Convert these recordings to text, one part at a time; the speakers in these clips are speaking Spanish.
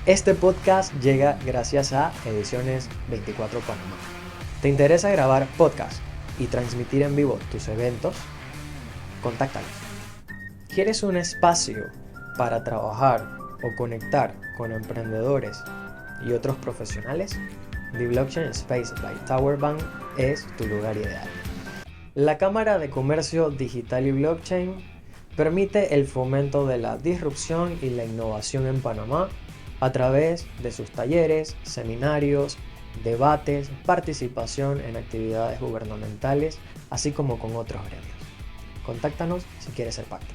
Este podcast llega gracias a Ediciones 24 Panamá. ¿Te interesa grabar podcast y transmitir en vivo tus eventos? Contáctanos. ¿Quieres un espacio para trabajar o conectar con emprendedores y otros profesionales? The Blockchain Space by TowerBank es tu lugar ideal. La Cámara de Comercio Digital y Blockchain permite el fomento de la disrupción y la innovación en Panamá a través de sus talleres, seminarios, debates, participación en actividades gubernamentales, así como con otros gremios. Contáctanos si quieres ser parte.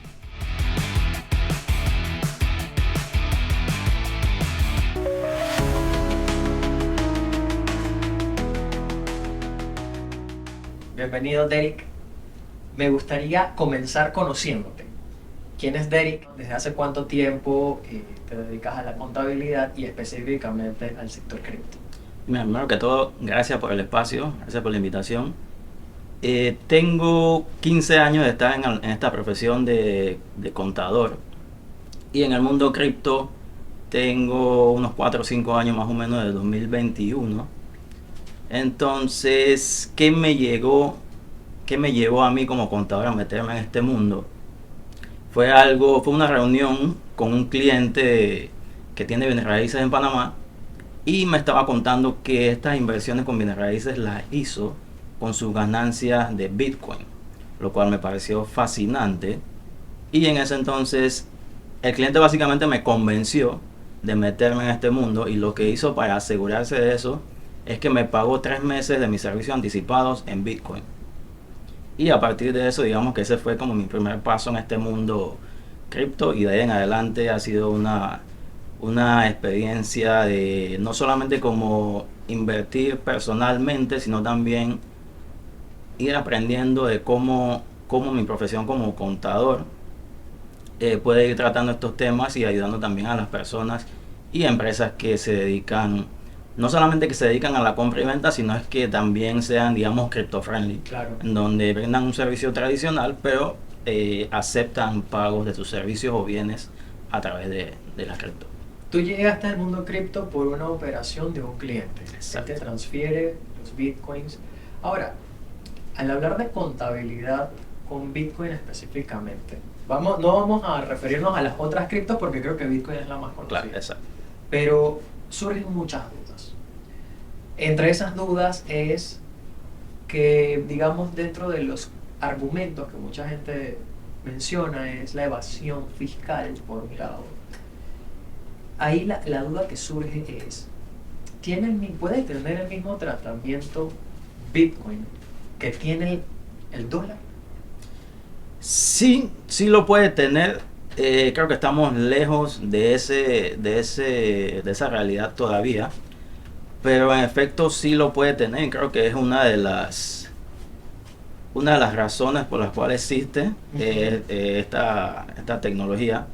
Bienvenido, Derek. Me gustaría comenzar conociéndote. ¿Quién es Derek? ¿Desde hace cuánto tiempo te dedicas a la contabilidad y específicamente al sector cripto? Primero que todo, gracias por el espacio, gracias por la invitación. Tengo 15 años de estar en esta profesión de contador, y en el mundo cripto tengo unos 4 o 5 años más o menos, de 2021. Entonces, qué me llevó a mí como contador a meterme en este mundo? Fue una reunión con un cliente que tiene bienes raíces en Panamá, y me estaba contando que estas inversiones con bienes raíces las hizo con sus ganancias de Bitcoin, lo cual me pareció fascinante. Y en ese entonces el cliente básicamente me convenció de meterme en este mundo, y lo que hizo para asegurarse de eso es que me pagó 3 meses de mis servicios anticipados en Bitcoin. Y a partir de eso, digamos que ese fue como mi primer paso en este mundo cripto, y de ahí en adelante ha sido una experiencia de no solamente como invertir personalmente, sino también ir aprendiendo de cómo mi profesión como contador puede ir tratando estos temas y ayudando también a las personas y empresas que se dedican, no solamente que se dedican a la compra y venta, sino es que también sean, digamos, crypto friendly, Claro. en donde brindan un servicio tradicional, pero aceptan pagos de sus servicios o bienes a través de la cripto. Tú llegaste al mundo cripto por una operación de un cliente. Exacto. Él te transfiere los bitcoins. Ahora, al hablar de contabilidad con Bitcoin específicamente, no vamos a referirnos a las otras criptos porque creo que Bitcoin es la más conocida. Claro, exacto. Pero surgen muchas dudas. Entre esas dudas es que, digamos, dentro de los argumentos que mucha gente menciona es la evasión fiscal, por un lado. Ahí la duda que surge es, ¿puede tener el mismo tratamiento Bitcoin que tiene el dólar? Sí, sí lo puede tener. Creo que estamos lejos de esa realidad todavía, pero en efecto sí lo puede tener. Creo que es una de las razones por las cuales existe esta tecnología,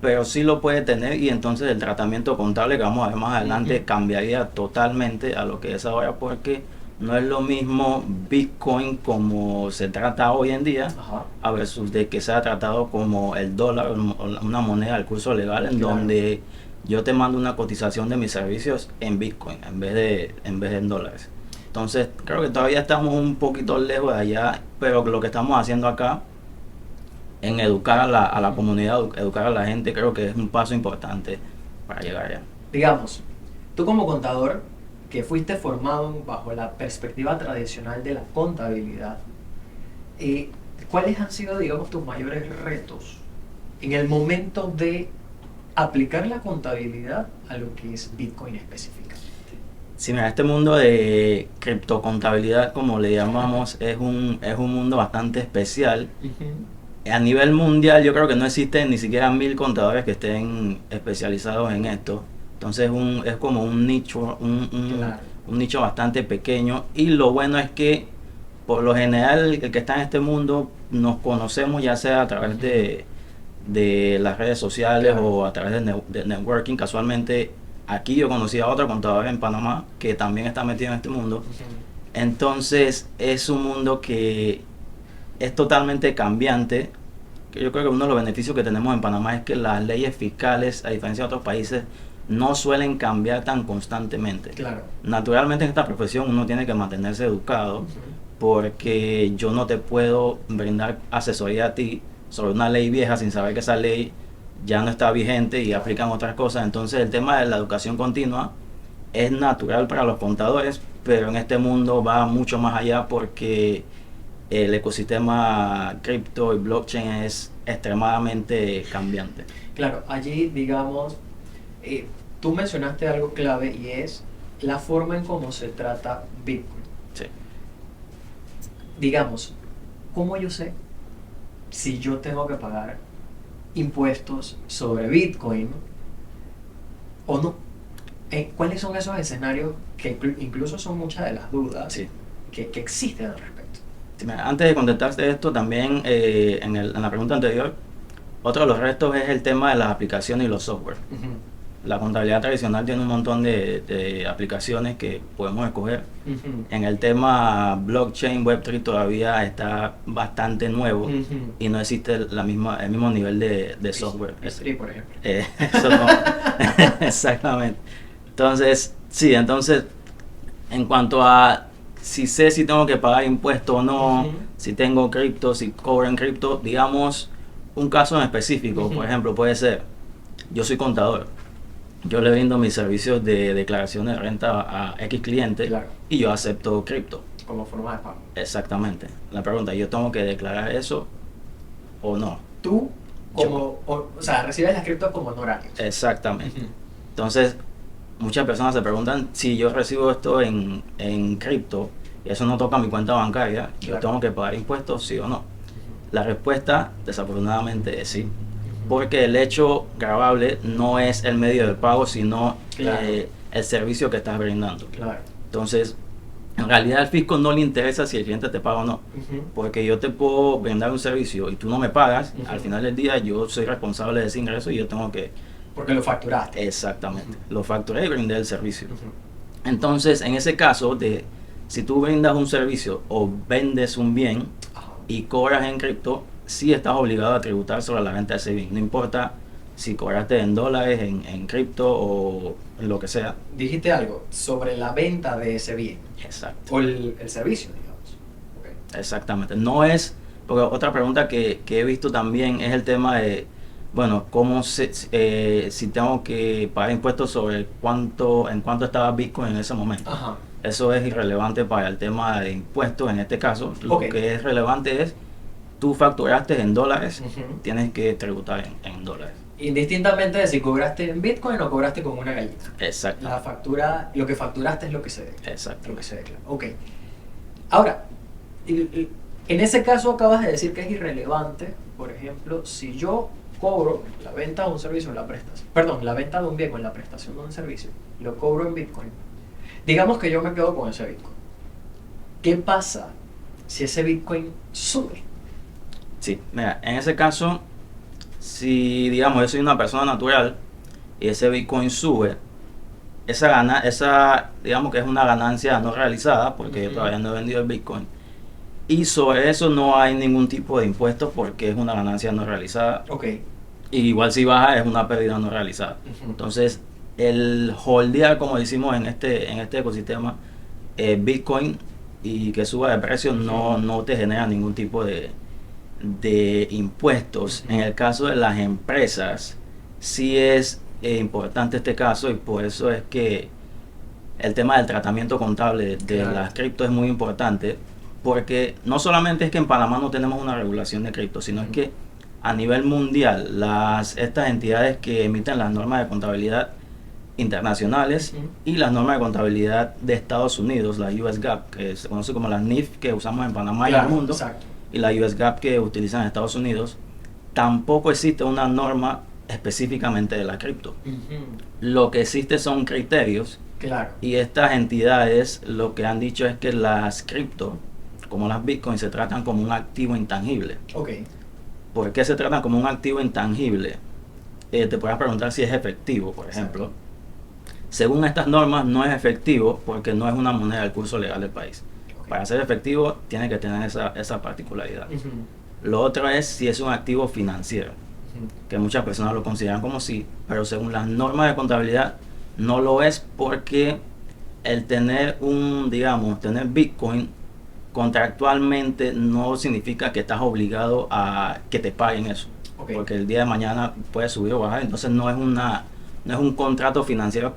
pero sí lo puede tener. Y entonces el tratamiento contable que vamos a ver más adelante cambiaría totalmente a lo que es ahora, porque no es lo mismo Bitcoin como se trata hoy en día, Ajá. a versus de que se ha tratado como el dólar, una moneda del curso legal, en Claro. donde yo te mando una cotización de mis servicios en Bitcoin en vez de en dólares. Entonces creo que todavía estamos un poquito lejos de allá, pero lo que estamos haciendo acá en educar a la comunidad, educar a la gente, creo que es un paso importante para llegar allá. Digamos, tú como contador, que fuiste formado bajo la perspectiva tradicional de la contabilidad, ¿cuáles han sido, digamos, tus mayores retos en el momento de aplicar la contabilidad a lo que es Bitcoin específicamente? Sí, mira, este mundo de criptocontabilidad, como le llamamos, es un mundo bastante especial. A nivel mundial yo creo que no existen ni siquiera 1000 contadores que estén especializados en esto. Entonces es como un nicho, Claro. un nicho bastante pequeño. Y lo bueno es que por lo general el que está en este mundo nos conocemos, ya sea a través de las redes sociales, Claro. o a través de networking. Casualmente aquí yo conocí a otro contador en Panamá que también está metido en este mundo. Entonces es un mundo que es totalmente cambiante. Que yo creo que uno de los beneficios que tenemos en Panamá es que las leyes fiscales, a diferencia de otros países, no suelen cambiar tan constantemente. Claro. Naturalmente en esta profesión uno tiene que mantenerse educado, porque yo no te puedo brindar asesoría a ti sobre una ley vieja sin saber que esa ley ya no está vigente y aplican otras cosas. Entonces el tema de la educación continua es natural para los contadores, pero en este mundo va mucho más allá porque el ecosistema cripto y blockchain es extremadamente cambiante. Claro, allí, digamos, tú mencionaste algo clave y es la forma en cómo se trata Bitcoin. Sí. Digamos, ¿cómo yo sé si yo tengo que pagar impuestos sobre Bitcoin o no? ¿Cuáles son esos escenarios que incluso son muchas de las dudas Sí. que existen al respecto? Sí, mira, antes de contestarte esto, también en la pregunta anterior, otro de los restos es el tema de las aplicaciones y los software. La contabilidad tradicional tiene un montón de aplicaciones que podemos escoger. En el tema blockchain, Web3 todavía está bastante nuevo y no existe el mismo nivel de software. S3, por ejemplo. Eso no. Exactamente. Entonces, sí, en cuanto a si sé si tengo que pagar impuestos o no, si tengo cripto, si cobro en cripto, digamos, un caso en específico, por ejemplo, puede ser, yo soy contador. Yo le brindo mis servicios de declaración de renta a X cliente, Claro. y yo acepto cripto. Como forma de pago. Exactamente. La pregunta, ¿yo tengo que declarar eso o no? Tú, o sea, recibes las criptos como honorarios. Exactamente. Entonces, muchas personas se preguntan si yo recibo esto en cripto y eso no toca mi cuenta bancaria, ¿yo Claro. tengo que pagar impuestos, sí o no? La respuesta, desafortunadamente, es sí. Porque el hecho grabable no es el medio de pago, sino Claro. el servicio que estás brindando. Claro. Entonces, en realidad al fisco no le interesa si el cliente te paga o no, porque yo te puedo brindar un servicio y tú no me pagas, al final del día yo soy responsable de ese ingreso y yo tengo que... Porque lo facturaste. Exactamente, lo facturé y brindé el servicio. Entonces, en ese caso, si tú brindas un servicio o vendes un bien y cobras en cripto, sí estás obligado a tributar sobre la venta de ese bien. No importa si cobraste en dólares, en cripto o en lo que sea. Dijiste algo sobre la venta de ese bien. Exacto. O el servicio, digamos. Okay. Exactamente. No es, porque otra pregunta que he visto también es el tema de, bueno, si tengo que pagar impuestos sobre en cuánto estaba Bitcoin en ese momento. Ajá. Eso es irrelevante para el tema de impuestos en este caso. Lo que es relevante es, tú facturaste en dólares, tienes que tributar en dólares. Indistintamente de si cobraste en Bitcoin o cobraste con una gallina. Exacto. La factura, lo que facturaste es lo que se declara. Exacto. Lo que se declara. Ok. Ahora, en ese caso acabas de decir que es irrelevante, por ejemplo, si yo cobro la venta de un servicio o la prestación, perdón, la venta de un bien o la prestación de un servicio, lo cobro en Bitcoin. Digamos que yo me quedo con ese Bitcoin. ¿Qué pasa si ese Bitcoin sube? Sí, mira, en ese caso, si digamos yo soy una persona natural y ese Bitcoin sube, digamos que es una ganancia no realizada porque yo todavía no he vendido el Bitcoin, y sobre eso no hay ningún tipo de impuestos porque es una ganancia no realizada. Ok. Y igual si baja es una pérdida no realizada. Entonces, el holdear, como decimos en este ecosistema, Bitcoin, y que suba de precio no te genera ningún tipo de impuestos. En el caso de las empresas, sí es importante este caso, y por eso es que el tema del tratamiento contable de Claro. las cripto es muy importante, porque no solamente es que en Panamá no tenemos una regulación de cripto, sino es que a nivel mundial estas entidades que emiten las normas de contabilidad internacionales y las normas de contabilidad de Estados Unidos, la US GAAP, que se conoce como la NIF que usamos en Panamá y en el mundo, Exacto. y la US GAAP que utilizan en Estados Unidos, tampoco existe una norma específicamente de la cripto. Lo que existe son criterios, Claro. y estas entidades lo que han dicho es que las cripto, como las Bitcoin, se tratan como un activo intangible. Ok. ¿Por qué se tratan como un activo intangible? Te puedes preguntar si es efectivo, por ejemplo. Según estas normas, no es efectivo porque no es una moneda del curso legal del país. Ok. Para ser efectivo, tiene que tener esa particularidad. Lo otro es si es un activo financiero. que muchas personas lo consideran como sí, pero según las normas de contabilidad no lo es, porque el tener tener Bitcoin contractualmente no significa que estás obligado a que te paguen eso. Okay. Porque el día de mañana puede subir o bajar, entonces no es un contrato financiero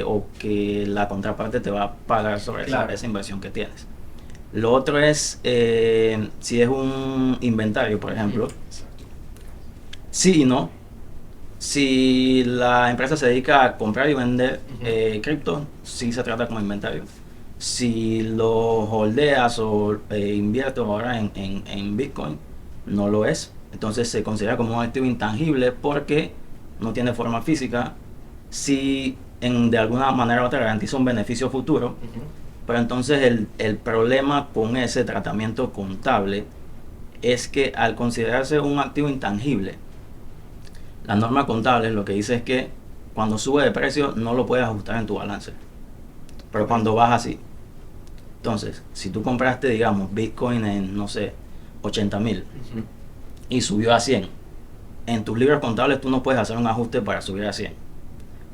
o que la contraparte te va a pagar sobre esa inversión que tienes. Lo otro es si es un inventario, por ejemplo. Sí y no. Si la empresa se dedica a comprar y vender cripto, sí se trata como inventario. Si lo holdeas o inviertes ahora en Bitcoin, no lo es. Entonces se considera como un activo intangible porque no tiene forma física. Si de alguna manera u otra garantiza un beneficio futuro, pero entonces el problema con ese tratamiento contable es que al considerarse un activo intangible, la norma contable lo que dice es que cuando sube de precio no lo puedes ajustar en tu balance, pero cuando baja sí. Entonces, si tú compraste, digamos, Bitcoin en, no sé, 80,000 y subió a 100, en tus libros contables tú no puedes hacer un ajuste para subir a 100.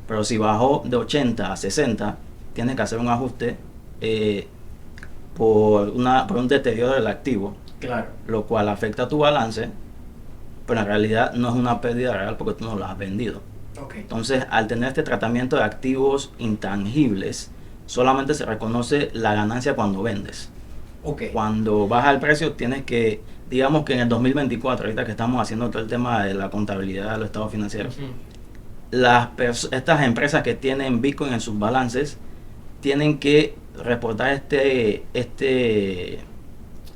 Pero si bajó de 80 a 60, tienes que hacer un ajuste por un deterioro del activo, Claro. lo cual afecta a tu balance, pero en realidad no es una pérdida real porque tú no lo has vendido. Okay. Entonces, al tener este tratamiento de activos intangibles, solamente se reconoce la ganancia cuando vendes. Okay. Cuando baja el precio, tienes que, digamos que en el 2024, ahorita que estamos haciendo todo el tema de la contabilidad de los estados financieros, estas empresas que tienen Bitcoin en sus balances tienen que reportar este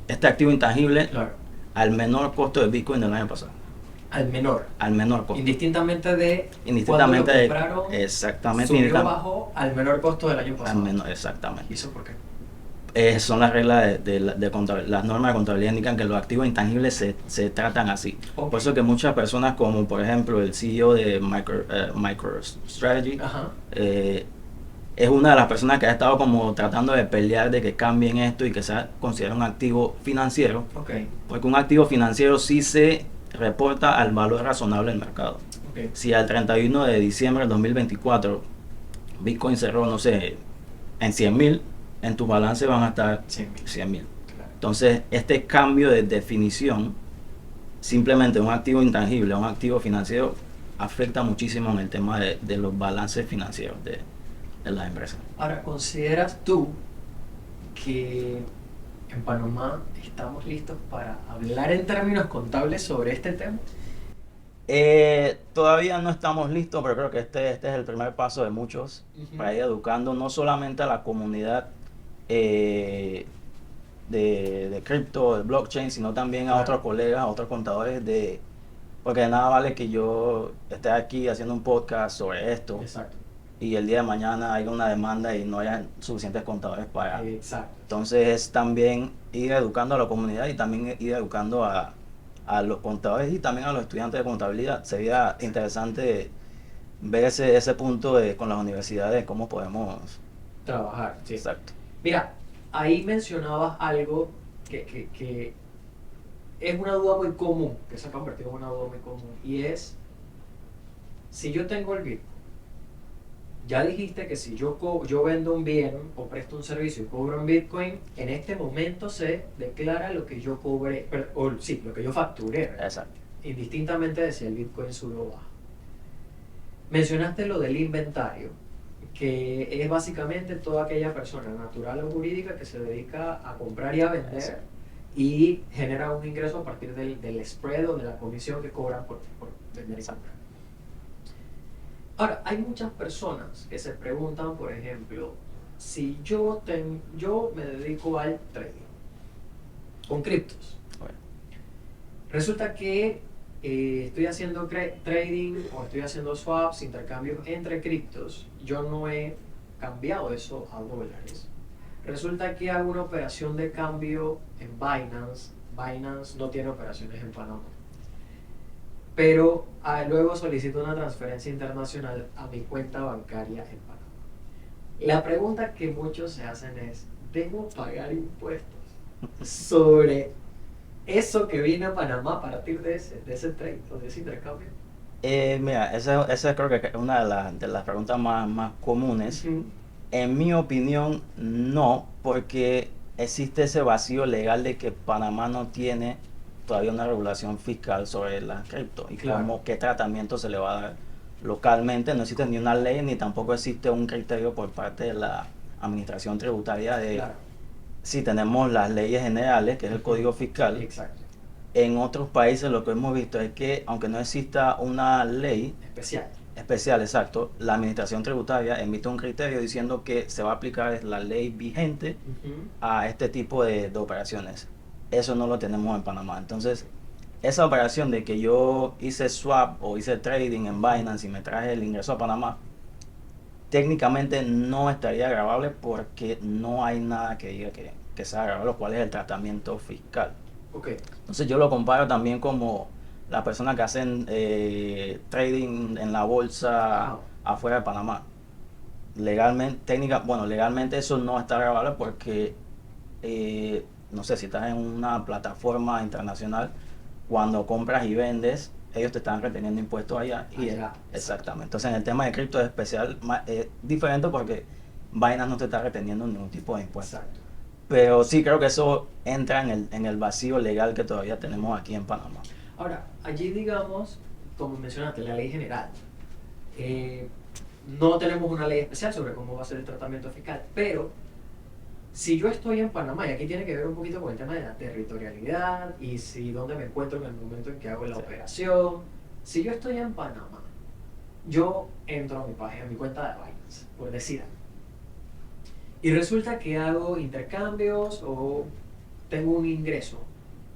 activo intangible, Claro. al menor costo de Bitcoin del año pasado. Al menor. Al menor costo. Indistintamente de Indistintamente cuando lo compraron, exactamente. Subió bajó al menor costo del año pasado. Exactamente. ¿Y eso por qué? Son las reglas de contabilidad. Las normas de contabilidad indican que los activos intangibles se tratan así. Okay. Por eso que muchas personas, como por ejemplo el CEO de MicroStrategy, es una de las personas que ha estado como tratando de pelear de que cambien esto y que sea considerado un activo financiero. Okay. Porque un activo financiero sí se reporta al valor razonable del mercado. Okay. Si al 31 de diciembre del 2024 Bitcoin cerró, no sé, en 100,000, en tu balance van a estar 100,000. Claro. Entonces, este cambio de definición, simplemente un activo intangible, un activo financiero, afecta muchísimo en el tema de los balances financieros de las empresas. Ahora, ¿consideras tú que en Panamá estamos listos para hablar en términos contables sobre este tema? Todavía no estamos listos, pero creo que este es el primer paso de muchos para ir educando no solamente a la comunidad de cripto, de blockchain, sino también a otros colegas, a otros contadores porque de nada vale que yo esté aquí haciendo un podcast sobre esto. Exacto. Y el día de mañana haya una demanda y no haya suficientes contadores para. Exacto. Entonces es también ir educando a la comunidad y también ir educando a los contadores y también a los estudiantes de contabilidad. Sería interesante ver ese punto con las universidades, cómo podemos trabajar. Sí. Exacto. Mira, ahí mencionabas algo que es una duda muy común, que se ha convertido en una duda muy común, y es, si yo tengo el Bitcoin, ya dijiste que si yo vendo un bien o presto un servicio y cobro en Bitcoin, en este momento se declara lo que yo cobré, lo que yo facturé, ¿verdad? Exacto. Indistintamente de si el Bitcoin sube o baja. Mencionaste lo del inventario, que es básicamente toda aquella persona natural o jurídica que se dedica a comprar y a vender. Exacto. Y genera un ingreso a partir del spread o de la comisión que cobran por vender y comprar. Ahora, hay muchas personas que se preguntan, por ejemplo, si yo me dedico al trading con criptos. Bueno. Resulta que estoy haciendo trading o estoy haciendo swaps, intercambios entre criptos. Yo no he cambiado eso a dólares. Resulta que hago una operación de cambio en Binance. Binance no tiene operaciones en Panamá. Pero luego solicito una transferencia internacional a mi cuenta bancaria en Panamá. La pregunta que muchos se hacen es, ¿debo pagar impuestos sobre eso que viene a Panamá a partir de ese trade o de ese intercambio. Mira, esa creo que es una de las preguntas más comunes. Ujú. En mi opinión, no, porque existe ese vacío legal de que Panamá no tiene todavía una regulación fiscal sobre las cripto y Claro. cómo, qué tratamiento se le va a dar localmente. No existe ni una ley ni tampoco existe un criterio por parte de la administración tributaria de Claro. si tenemos las leyes generales, que es el Ujú. código fiscal. Exacto. En otros países lo que hemos visto es que aunque no exista una ley Especial. especial, exacto, la administración tributaria emite un criterio diciendo que se va a aplicar la ley vigente Ujú. a este tipo de operaciones. Eso no lo tenemos en Panamá. Entonces, esa operación de que yo hice swap o hice trading en Binance y me traje el ingreso a Panamá, técnicamente no estaría grabable porque no hay nada que diga que sea grabable, lo cual es el tratamiento fiscal. Ok. Entonces yo lo comparo también como las personas que hacen trading en la bolsa Wow. afuera de Panamá. Legalmente eso no está grabable porque no sé si estás en una plataforma internacional, cuando compras y vendes, ellos te están reteniendo impuestos allá. Allá. Exactamente. Entonces en el tema de cripto es especial, diferente porque Binance no te está reteniendo ningún tipo de impuesto. Exacto. Pero sí creo que eso entra en el vacío legal que todavía tenemos aquí en Panamá. Ahora, allí digamos, como mencionaste, la ley general. eh, no tenemos una ley especial sobre cómo va a ser el tratamiento fiscal, pero si yo estoy en Panamá, y aquí tiene que ver un poquito con el tema de la territorialidad y si dónde me encuentro en el momento en que hago la Sí. operación, si yo estoy en Panamá, yo entro a mi página, a mi cuenta de Binance, por decir algo, y resulta que hago intercambios o tengo un ingreso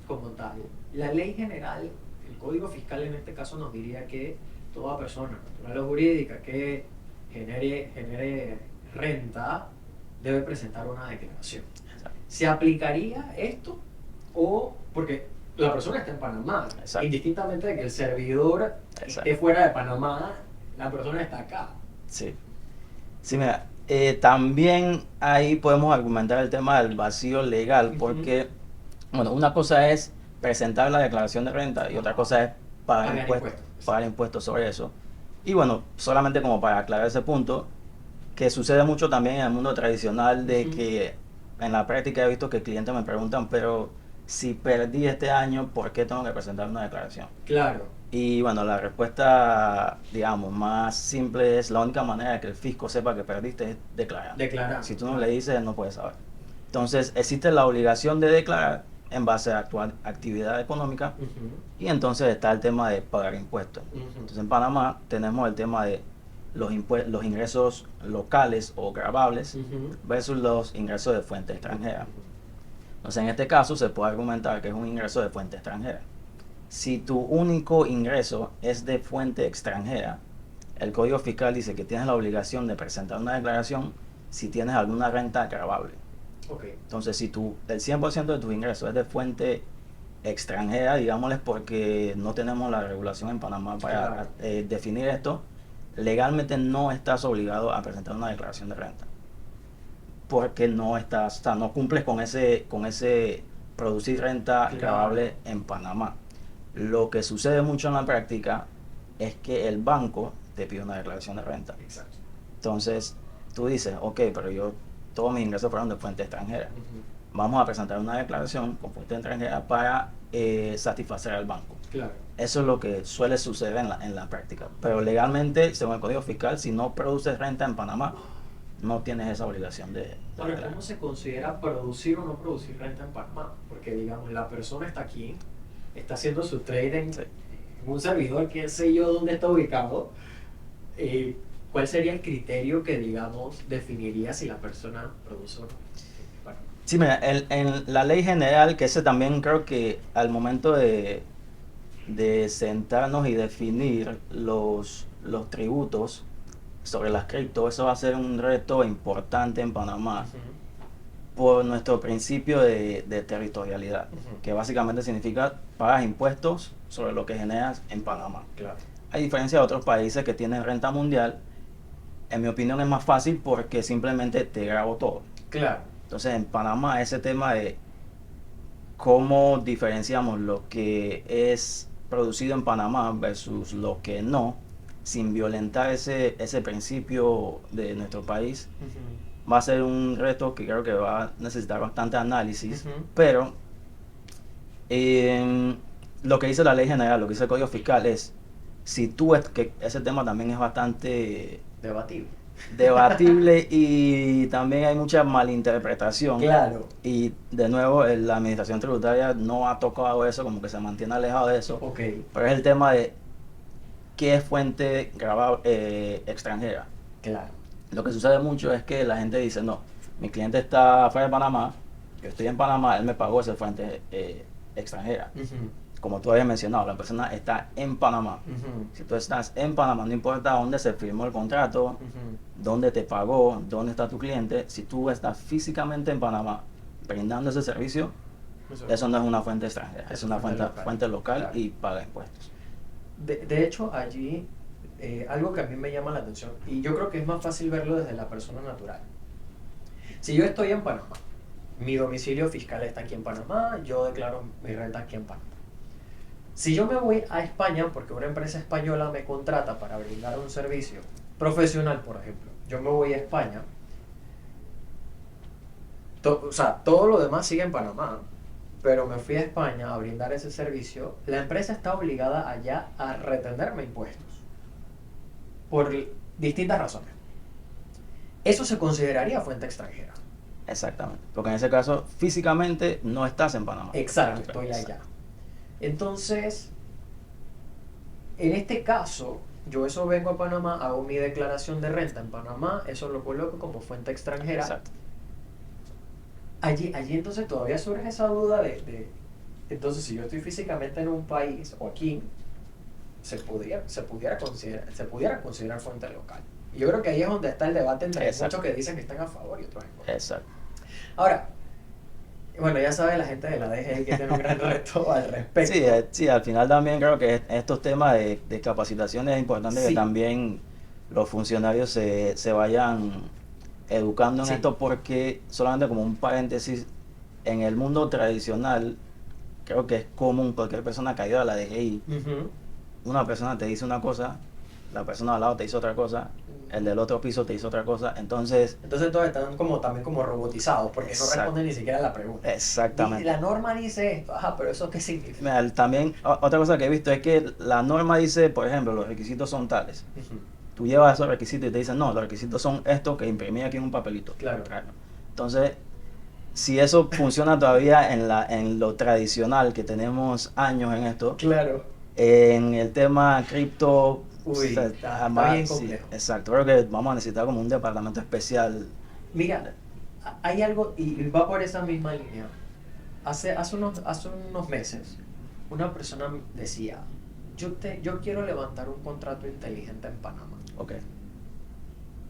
como tal. La ley general, el código fiscal en este caso nos diría que toda persona natural o jurídica que genere renta debe presentar una declaración. Exacto. ¿Se aplicaría esto? O porque la persona está en Panamá, Exacto. indistintamente de que el servidor Exacto. esté fuera de Panamá, la persona está acá. Sí. Sí, mira, también ahí podemos argumentar el tema del vacío legal, porque, bueno, una cosa es presentar la declaración de renta y otra cosa es pagar impuestos sobre eso. Y bueno, solamente como para aclarar ese punto, que sucede mucho también en el mundo tradicional de que en la práctica he visto que clientes me preguntan, pero si perdí este año, ¿por qué tengo que presentar una declaración? Claro. Y bueno, la respuesta, digamos, más simple es la única manera de que el fisco sepa que perdiste es declarar. Declarar. Si tú no le dices, no puedes saber. Entonces, existe la obligación de declarar en base a tu actividad económica y entonces está el tema de pagar impuestos. Entonces, en Panamá tenemos el tema de los ingresos locales o gravables versus los ingresos de fuente extranjera. Entonces, en este caso se puede argumentar que es un ingreso de fuente extranjera. Si tu único ingreso es de fuente extranjera, el Código Fiscal dice que tienes la obligación de presentar una declaración si tienes alguna renta gravable. Okay. Entonces, si el 100% de tus ingresos es de fuente extranjera, digámosles porque no tenemos la regulación en Panamá para definir esto, legalmente no estás obligado a presentar una declaración de renta. Porque no estás, o sea, no cumples con ese producir renta gravable en Panamá. Lo que sucede mucho en la práctica es que el banco te pide una declaración de renta. Exacto. Entonces, tú dices, ok, pero todos mis ingresos fueron de fuente extranjera. Vamos a presentar una declaración con fuente extranjera para satisfacer al banco. Claro. Eso es lo que suele suceder en la práctica. Pero legalmente, según el Código Fiscal, si no produces renta en Panamá, no tienes esa obligación de Ahora, declarar. ¿cómo se considera producir o no producir renta en Panamá? Porque, digamos, la persona está aquí, está haciendo su trading en un servidor, qué sé yo dónde está ubicado. ¿Cuál sería el criterio que, digamos, definiría si la persona produce o no? Sí, mira, en la ley general, que ese también creo que al momento de sentarnos y definir los tributos sobre las cripto, eso va a ser un reto importante en Panamá por nuestro principio de territorialidad, que básicamente significa pagas impuestos sobre lo que generas en Panamá. Claro. A diferencia de otros países que tienen renta mundial, en mi opinión es más fácil porque simplemente te grabo todo. Claro. Entonces en Panamá ese tema de cómo diferenciamos lo que es producido en Panamá versus lo que no, sin violentar ese principio de nuestro país, va a ser un reto que creo que va a necesitar bastante análisis, pero lo que dice la ley general, lo que dice el Código Fiscal es, si tú ves que ese tema también es bastante debatible y también hay mucha malinterpretación. Claro. Y de nuevo, la administración tributaria no ha tocado eso, como que se mantiene alejado de eso. Okay. Pero es el tema de qué es fuente extranjera. Claro. Lo que sucede mucho es que la gente dice, no, mi cliente está fuera de Panamá, yo estoy en Panamá, él me pagó esa fuente extranjera. Como tú habías mencionado, la persona está en Panamá. Si tú estás en Panamá, no importa dónde se firmó el contrato, dónde te pagó, dónde está tu cliente, si tú estás físicamente en Panamá brindando ese servicio, eso no es una fuente extranjera, es una fuente local, claro. Y paga impuestos. De hecho, allí, algo que a mí me llama la atención, y yo creo que es más fácil verlo desde la persona natural. Si yo estoy en Panamá, mi domicilio fiscal está aquí en Panamá, yo declaro mi renta aquí en Panamá. Si yo me voy a España, porque una empresa española me contrata para brindar un servicio profesional, por ejemplo, yo me voy a España, todo lo demás sigue en Panamá, pero me fui a España a brindar ese servicio, la empresa está obligada allá a retenerme impuestos, por distintas razones. Eso se consideraría fuente extranjera. Exactamente, porque en ese caso físicamente no estás en Panamá. Exacto, estoy allá. Entonces, en este caso, yo eso vengo a Panamá, hago mi declaración de renta en Panamá, eso lo coloco como fuente extranjera. Exacto. Allí entonces todavía surge esa duda entonces si yo estoy físicamente en un país o aquí, se pudiera considerar fuente local. Y yo creo que ahí es donde está el debate entre muchos que dicen que están a favor y otros en contra. Exacto. Ahora, bueno, ya sabe la gente de la DGI que tiene un gran reto al respecto. Sí, al final también creo que estos temas de capacitación es importante, sí, que también los funcionarios se vayan educando en esto, porque solamente como un paréntesis, en el mundo tradicional creo que es común cualquier persona que ha ido a la DGI, una persona te dice una cosa, la persona al lado te dice otra cosa, el del otro piso te dice otra cosa, entonces todos están también como robotizados, porque no responden ni siquiera la pregunta. Exactamente. Y la norma dice esto, pero ¿eso qué significa? Mira, también otra cosa que he visto es que la norma dice, por ejemplo, los requisitos son tales. Tú llevas esos requisitos y te dicen, no, los requisitos son estos que imprimí aquí en un papelito. Claro. Entonces, si eso funciona todavía en lo tradicional, que tenemos años en esto, claro, en el tema cripto, está bien complejo. Sí, exacto, creo que vamos a necesitar como un departamento especial. Mira, hay algo, y va por esa misma línea. Hace unos meses, una persona decía, yo quiero levantar un contrato inteligente en Panamá. Okay.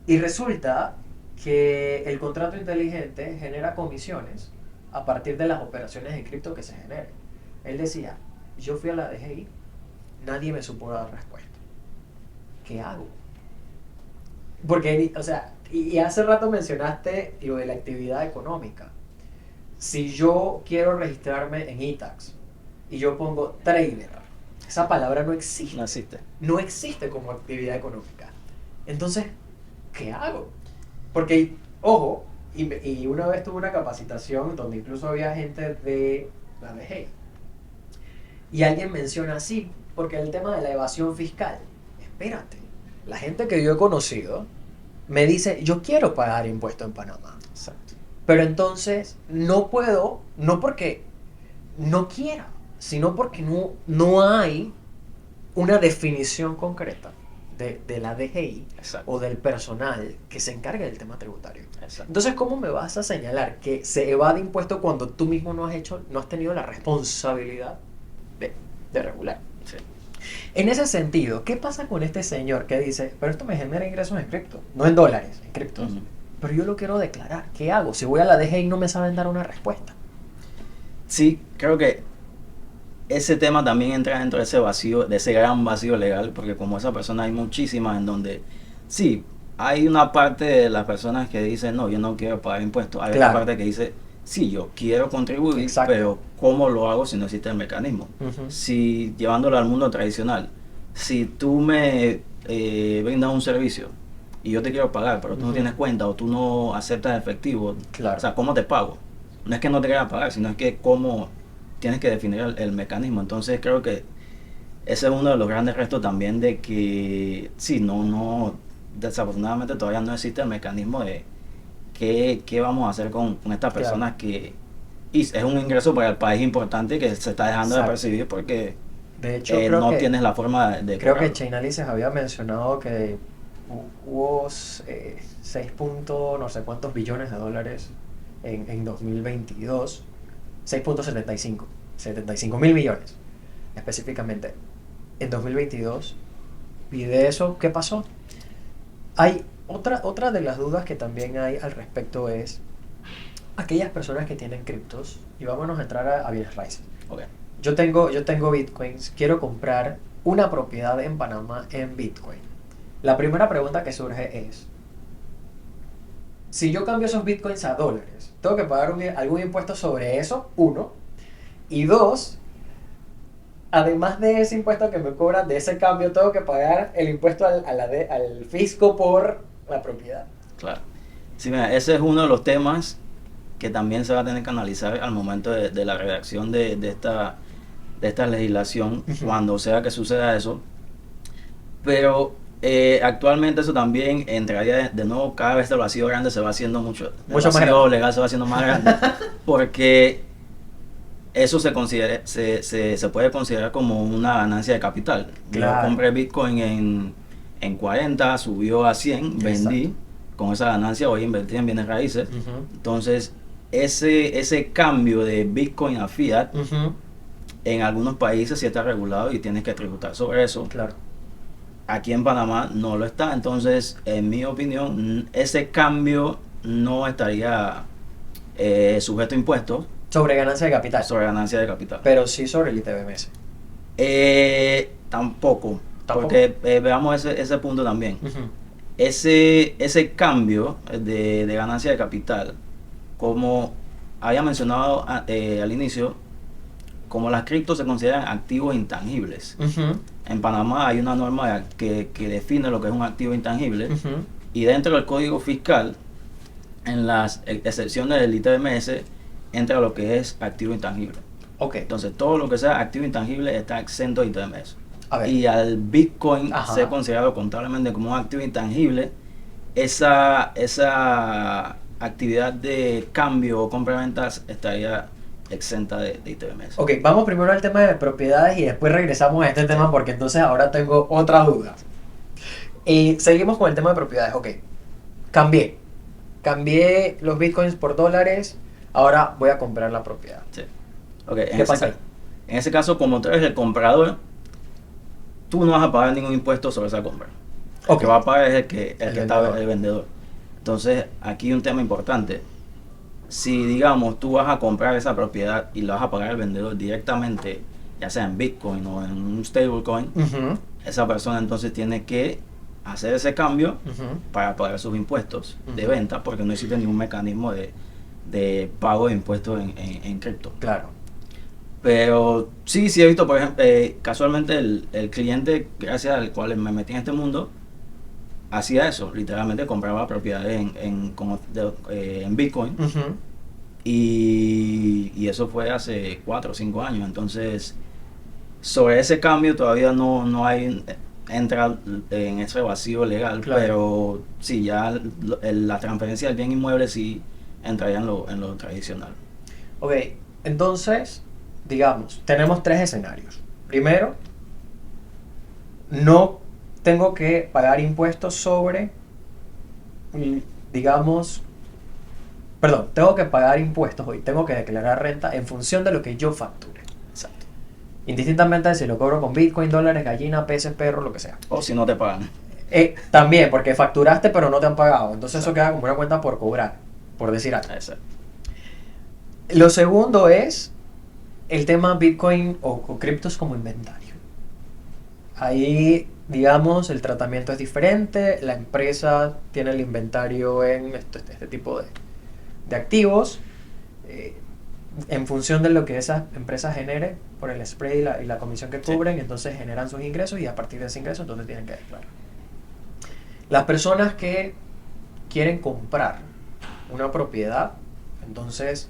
Y resulta que el contrato inteligente genera comisiones a partir de las operaciones en cripto que se generen. Él decía, yo fui a la DGI, nadie me supo dar respuesta. ¿Qué hago? Porque, y hace rato mencionaste lo de la actividad económica. Si yo quiero registrarme en iTax y yo pongo trader, esa palabra no existe. No existe. No existe como actividad económica. Entonces, ¿qué hago? Porque, ojo, y una vez tuve una capacitación donde incluso había gente de la DGI. Y alguien menciona así, porque el tema de la evasión fiscal. Espérate, la gente que yo he conocido me dice, yo quiero pagar impuestos en Panamá. Exacto. Pero entonces no puedo, no porque no quiera, sino porque no hay una definición concreta de la DGI. Exacto. O del personal que se encargue del tema tributario. Exacto. Entonces, ¿cómo me vas a señalar que se evade impuestos cuando tú mismo no has tenido la responsabilidad de regular? Sí. En ese sentido, ¿qué pasa con este señor que dice, pero esto me genera ingresos en cripto, no en dólares, en criptos, pero yo lo quiero declarar? ¿Qué hago? Si voy a la DGI no me saben dar una respuesta. Sí, creo que ese tema también entra dentro de ese vacío, de ese gran vacío legal, porque como esa persona hay muchísimas en donde, sí, hay una parte de las personas que dicen, no, yo no quiero pagar impuestos, hay otra parte que dice, sí, yo quiero contribuir, Exacto. pero ¿cómo lo hago si no existe el mecanismo? Ujú. Si llevándolo al mundo tradicional, si tú me brindas un servicio y yo te quiero pagar, pero tú no Ujú. tienes cuenta o tú no aceptas efectivo, Claro. o sea, ¿cómo te pago? No es que no te quiera pagar, sino es que cómo tienes que definir el mecanismo. Entonces creo que ese es uno de los grandes retos también de que, sí, desafortunadamente todavía no existe el mecanismo de qué vamos a hacer con estas Claro. personas que y es un ingreso para el país importante que se está dejando de Exacto. percibir porque De hecho, no tienes la forma de creo que cobrarlo. Chainalysis había mencionado que hubo 6 no sé cuántos billones de dólares en 2022, 6.75, 75 mil millones específicamente en 2022. Y de eso, ¿qué pasó? Hay otra de las dudas que también hay al respecto es aquellas personas que tienen criptos, y vámonos a entrar a bienes raíces. Okay. Yo tengo bitcoins, quiero comprar una propiedad en Panamá en bitcoin. La primera pregunta que surge es, si yo cambio esos bitcoins a dólares, ¿tengo que pagar algún impuesto sobre eso? Uno. Y dos, además de ese impuesto que me cobran de ese cambio, tengo que pagar el impuesto al fisco por la propiedad. Claro. Sí, mira, ese es uno de los temas que también se va a tener que analizar al momento de la redacción de esta legislación, cuando sea que suceda eso. Pero actualmente eso también entraría de nuevo, cada vez el vacío grande se va haciendo el Mucho más vacío grande. legal se va haciendo más grande, porque eso se puede considerar como una ganancia de capital. Yo Claro. compré Bitcoin en 40, subió a 100, vendí, Exacto. con esa ganancia voy a invertir en bienes raíces. Ujú. Entonces, ese cambio de Bitcoin a Fiat, Ujú. en algunos países sí está regulado y tienes que tributar sobre eso. Claro. Aquí en Panamá no lo está, entonces en mi opinión ese cambio no estaría sujeto a impuestos Sobre ganancia de capital, sobre ganancia de capital. pero sí sobre el ITBMS. Tampoco, ¿Tampoco? porque veamos ese punto también. Ujú. Ese cambio de ganancia de capital, como había mencionado al inicio, como las criptos se consideran activos intangibles. Ujú. En Panamá hay una norma que define lo que es un activo intangible, Ujú. y dentro del código fiscal, en las excepciones del ITBMS, entra lo que es activo intangible. Ok. Entonces todo lo que sea activo intangible está exento de ITBMS. A ver. Y al Bitcoin Ajá. ser considerado contablemente como un activo intangible, esa actividad de cambio o compra-ventas estaría exenta de ITBMS. Ok, vamos primero al tema de propiedades y después regresamos a este tema porque entonces ahora tengo otra duda. Y seguimos con el tema de propiedades. Ok, cambié los bitcoins por dólares, ahora voy a comprar la propiedad. Sí. Okay, ¿Qué pasa ahí? en ese caso, como tú eres el comprador, tú no vas a pagar ningún impuesto sobre esa compra. El Ok. que va a pagar es el que vendedor. está el vendedor. Entonces, aquí un tema importante. Si, digamos, tú vas a comprar esa propiedad y la vas a pagar al vendedor directamente, ya sea en Bitcoin o en un stablecoin, Ujú. esa persona entonces tiene que hacer ese cambio Ujú. para pagar sus impuestos de Ujú. venta, porque no existe ningún mecanismo de pago de impuestos en cripto. Claro. Pero sí he visto, por ejemplo, casualmente el cliente, gracias al cual me metí en este mundo, hacía eso, literalmente compraba propiedades en Bitcoin, Ujú. y eso fue hace 4 o 5 años. Entonces, sobre ese cambio todavía no hay, entra en ese vacío legal, Claro. pero sí, ya la transferencia del bien inmueble sí entraría en lo tradicional. Ok, entonces, digamos, tenemos tres escenarios. Primero, no tengo que pagar impuestos sobre, digamos, perdón, tengo que pagar impuestos hoy, tengo que declarar renta en función de lo que yo facture. Exacto. Indistintamente de si lo cobro con Bitcoin, dólares, gallina, peces, perro, lo que sea. O si no te pagan. También, porque facturaste pero no te han pagado. Entonces eso queda como una cuenta por cobrar, por decir algo. Exacto. Lo segundo es el tema Bitcoin o criptos como inventario. Ahí, digamos, el tratamiento es diferente, la empresa tiene el inventario en este tipo de activos. en función de lo que esas empresas generen por el spread y la comisión que Sí. cobren, entonces generan sus ingresos y a partir de ese ingreso entonces tienen que declarar. Las personas que quieren comprar una propiedad, entonces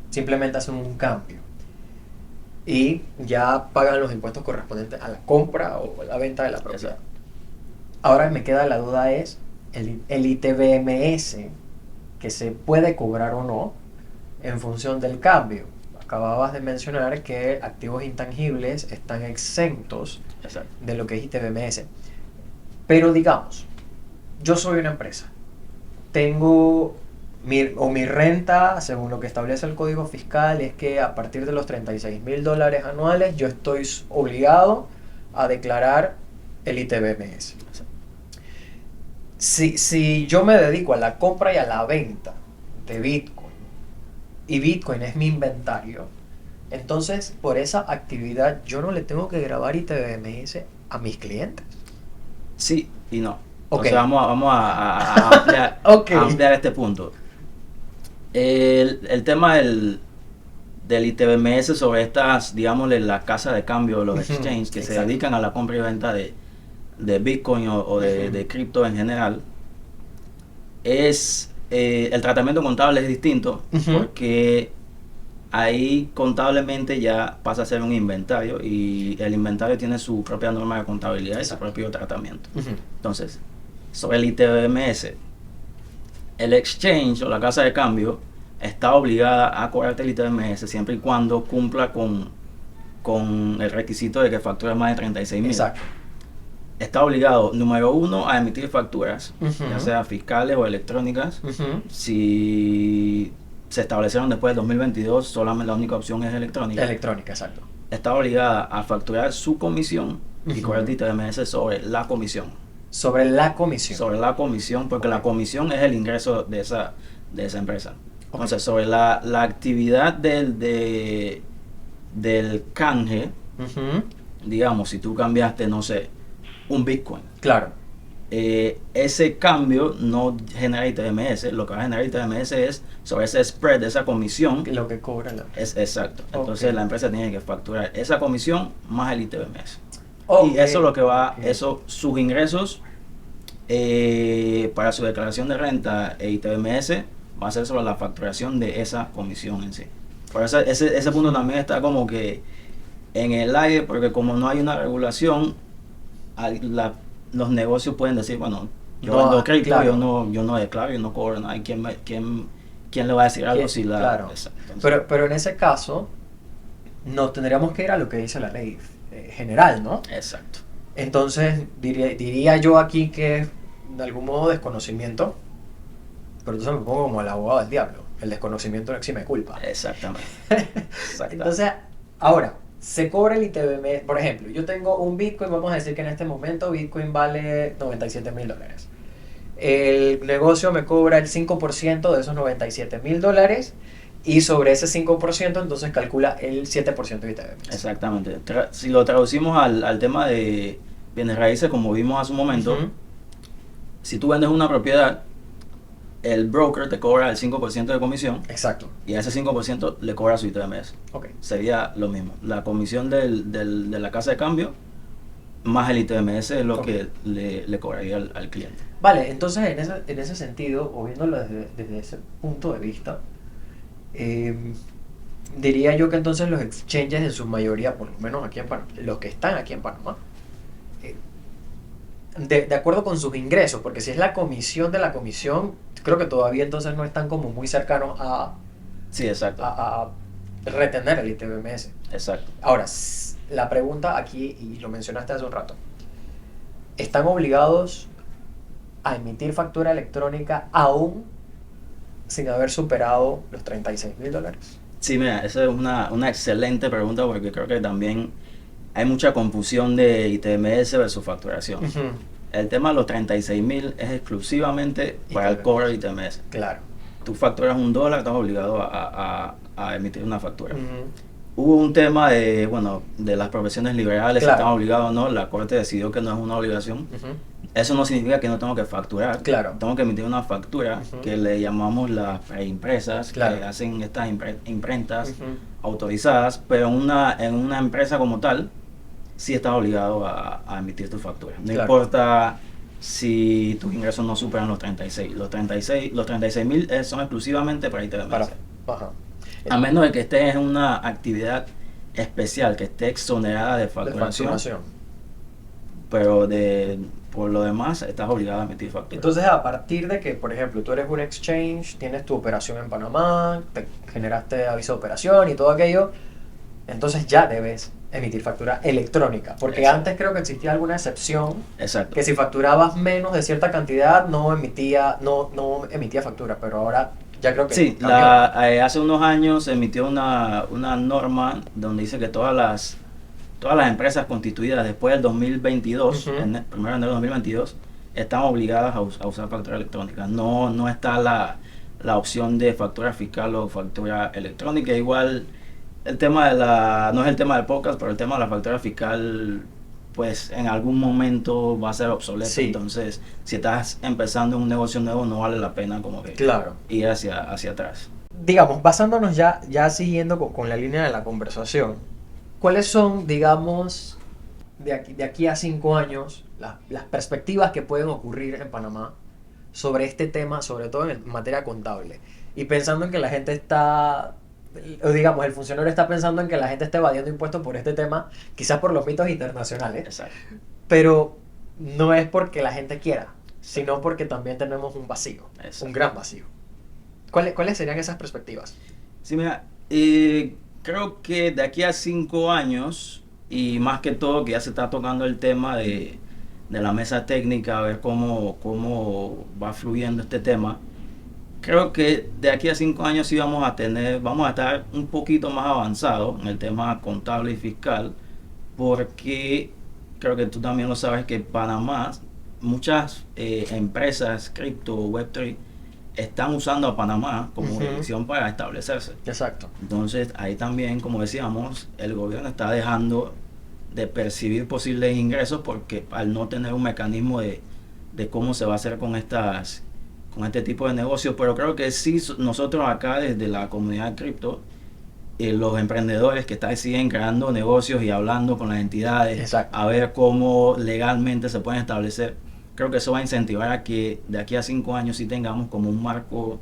simplemente hacen un cambio y ya pagan los impuestos correspondientes a la compra o a la venta de la propiedad. Exacto. Ahora me queda la duda es el ITBMS, que se puede cobrar o no en función del cambio. Acababas de mencionar que activos intangibles están exentos Exacto. de lo que es ITBMS. Pero digamos, yo soy una empresa, tengo mi renta, según lo que establece el Código Fiscal, es que a partir de los $36,000 anuales yo estoy obligado a declarar el ITBMS. Si yo me dedico a la compra y a la venta de Bitcoin, y Bitcoin es mi inventario, entonces por esa actividad yo no le tengo que grabar ITBMS a mis clientes. Sí y no. Ok. Entonces vamos a ampliar, Ok. a ampliar este punto. El tema del ITBMS sobre estas, digámosle, las casas de cambio, los Ujú, exchanges que se exacto. dedican a la compra y venta de Bitcoin o de cripto en general, es el tratamiento contable es distinto Ujú. porque ahí contablemente ya pasa a ser un inventario y el inventario tiene su propia norma de contabilidad y su Exacto. propio tratamiento. Ujú. Entonces, sobre el ITBMS, el exchange o la casa de cambio está obligada a cobrarte el ITBMS siempre y cuando cumpla con el requisito de que facture más de 36,000. Exacto. Está obligado, número uno, a emitir facturas, Ujú. ya sea fiscales o electrónicas. Ujú. Si se establecieron después del 2022, solamente la única opción es electrónica. Electrónica, exacto. Está obligada a facturar su comisión y Ujú. cobrar el ITBMS sobre la comisión. Sobre la comisión. Sobre la comisión, porque Ok. la comisión es el ingreso de esa empresa. Ok. Entonces, sobre la actividad del canje, Ujú. digamos, si tú cambiaste, no sé, un Bitcoin, Claro. ese cambio no genera ITBMS, lo que va a generar ITBMS es sobre ese spread, esa comisión. Lo que cobra la Es exacto. Entonces Ok. la empresa tiene que facturar esa comisión más el ITBMS. Ok. Y eso es lo que va, Ok. eso, sus ingresos para su declaración de renta e ITBMS va a ser sobre la facturación de esa comisión en sí. Por eso ese punto también está como que en el aire, porque como no hay una regulación, los negocios pueden decir, bueno, yo No, vendo cripto, claro. yo no declaro, yo no cobro nada. ¿Quién le va a decir algo si la... Claro. Exacto. Entonces, Pero en ese caso, nos tendríamos que ir a lo que dice la ley general, ¿no? exacto. Entonces, diría yo aquí que es de algún modo desconocimiento, pero entonces me pongo como el abogado del diablo. El desconocimiento no exime culpa. Exactamente. Entonces, ahora, se cobra el ITBMS. Por ejemplo, yo tengo un Bitcoin, vamos a decir que en este momento Bitcoin vale $97,000. El negocio me cobra el 5% de esos $97,000 y sobre ese 5% entonces calcula el 7% de ITBMS. Exactamente. Si lo traducimos al tema de bienes raíces, como vimos hace un momento, Ujú. si tú vendes una propiedad, el broker te cobra el 5% de comisión Exacto. y a ese 5% le cobra su ITBMS. Ok. Sería lo mismo. La comisión de la casa de cambio más el ITBMS es lo Ok. que le cobraría al cliente. Vale, entonces en ese sentido, o viéndolo desde ese punto de vista, diría yo que entonces los exchanges en su mayoría, por lo menos aquí en Panamá, los que están aquí en Panamá, eh, de acuerdo con sus ingresos, porque si es la comisión de la comisión, creo que todavía entonces no están como muy cercanos Sí, exacto. a retener el ITBMS. Exacto. Ahora, la pregunta aquí, y lo mencionaste hace un rato, ¿están obligados a emitir factura electrónica aún sin haber superado los $36,000? Sí, mira, esa es una excelente pregunta porque creo que también hay mucha confusión de ITBMS versus facturación. Ujú. El tema de los 36,000 es exclusivamente para el ITBMS. cobro de ITBMS. Claro. Tú facturas $1, estás obligado a emitir una factura. Ujú. hubo un tema de, bueno, de las profesiones liberales, Claro. si están obligados o no, la corte decidió que no es una obligación. Ujú. Eso no significa que no tengo que facturar. Claro. Tengo que emitir una factura Ujú. que le llamamos las preimpresas, Claro. que hacen estas imprentas Ujú. autorizadas, pero en una empresa como tal, sí estás obligado a emitir tu factura. No Claro. importa si tus ingresos no superan los 36. Los 36.000 son exclusivamente para ITBMS. Ajá. A menos de que estés en una actividad especial, que esté exonerada de De facturación, facturación. pero por lo demás estás obligado a emitir factura. Entonces, a partir de que, por ejemplo, tú eres un exchange, tienes tu operación en Panamá, te generaste aviso de operación y todo aquello, entonces ya debes emitir factura electrónica. Porque Exacto. antes creo que existía alguna excepción Exacto. que si facturabas menos de cierta cantidad no emitía factura, pero ahora ya creo que Sí, cambió. hace unos años se emitió una norma donde dice que todas las empresas constituidas después del 2022, Ujú. en el 1 de enero de 2022, están obligadas a usar factura electrónica. No está la opción de factura fiscal o factura electrónica. Igual el tema no es el tema del podcast, pero el tema de la factura fiscal, pues en algún momento va a ser obsoleto. Sí. Entonces, si estás empezando un negocio nuevo, no vale la pena como que Claro. ir hacia atrás. Digamos, basándonos ya siguiendo con la línea de la conversación, ¿cuáles son, digamos, de aquí a 5 años, las perspectivas que pueden ocurrir en Panamá sobre este tema, sobre todo en materia contable? Y pensando en que la gente está, o digamos, el funcionario está pensando en que la gente está evadiendo impuestos por este tema, quizás por los mitos internacionales, Exacto. pero no es porque la gente quiera, sino porque también tenemos un vacío, Exacto. un gran vacío. ¿Cuáles serían esas perspectivas? Sí, mira, creo que de aquí a 5 años, y más que todo que ya se está tocando el tema de la mesa técnica, a ver cómo va fluyendo este tema, creo que de aquí a 5 años sí vamos a estar un poquito más avanzados en el tema contable y fiscal, porque creo que tú también lo sabes que Panamá, muchas empresas cripto, Web3, están usando a Panamá como Ujú. jurisdicción para establecerse. Exacto. Entonces ahí también, como decíamos, el gobierno está dejando de percibir posibles ingresos porque al no tener un mecanismo de cómo se va a hacer con este tipo de negocios, pero creo que sí nosotros acá desde la comunidad cripto, los emprendedores que siguen creando negocios y hablando con las entidades, Exacto. a ver cómo legalmente se pueden establecer, creo que eso va a incentivar a que de aquí a 5 años sí tengamos como un marco,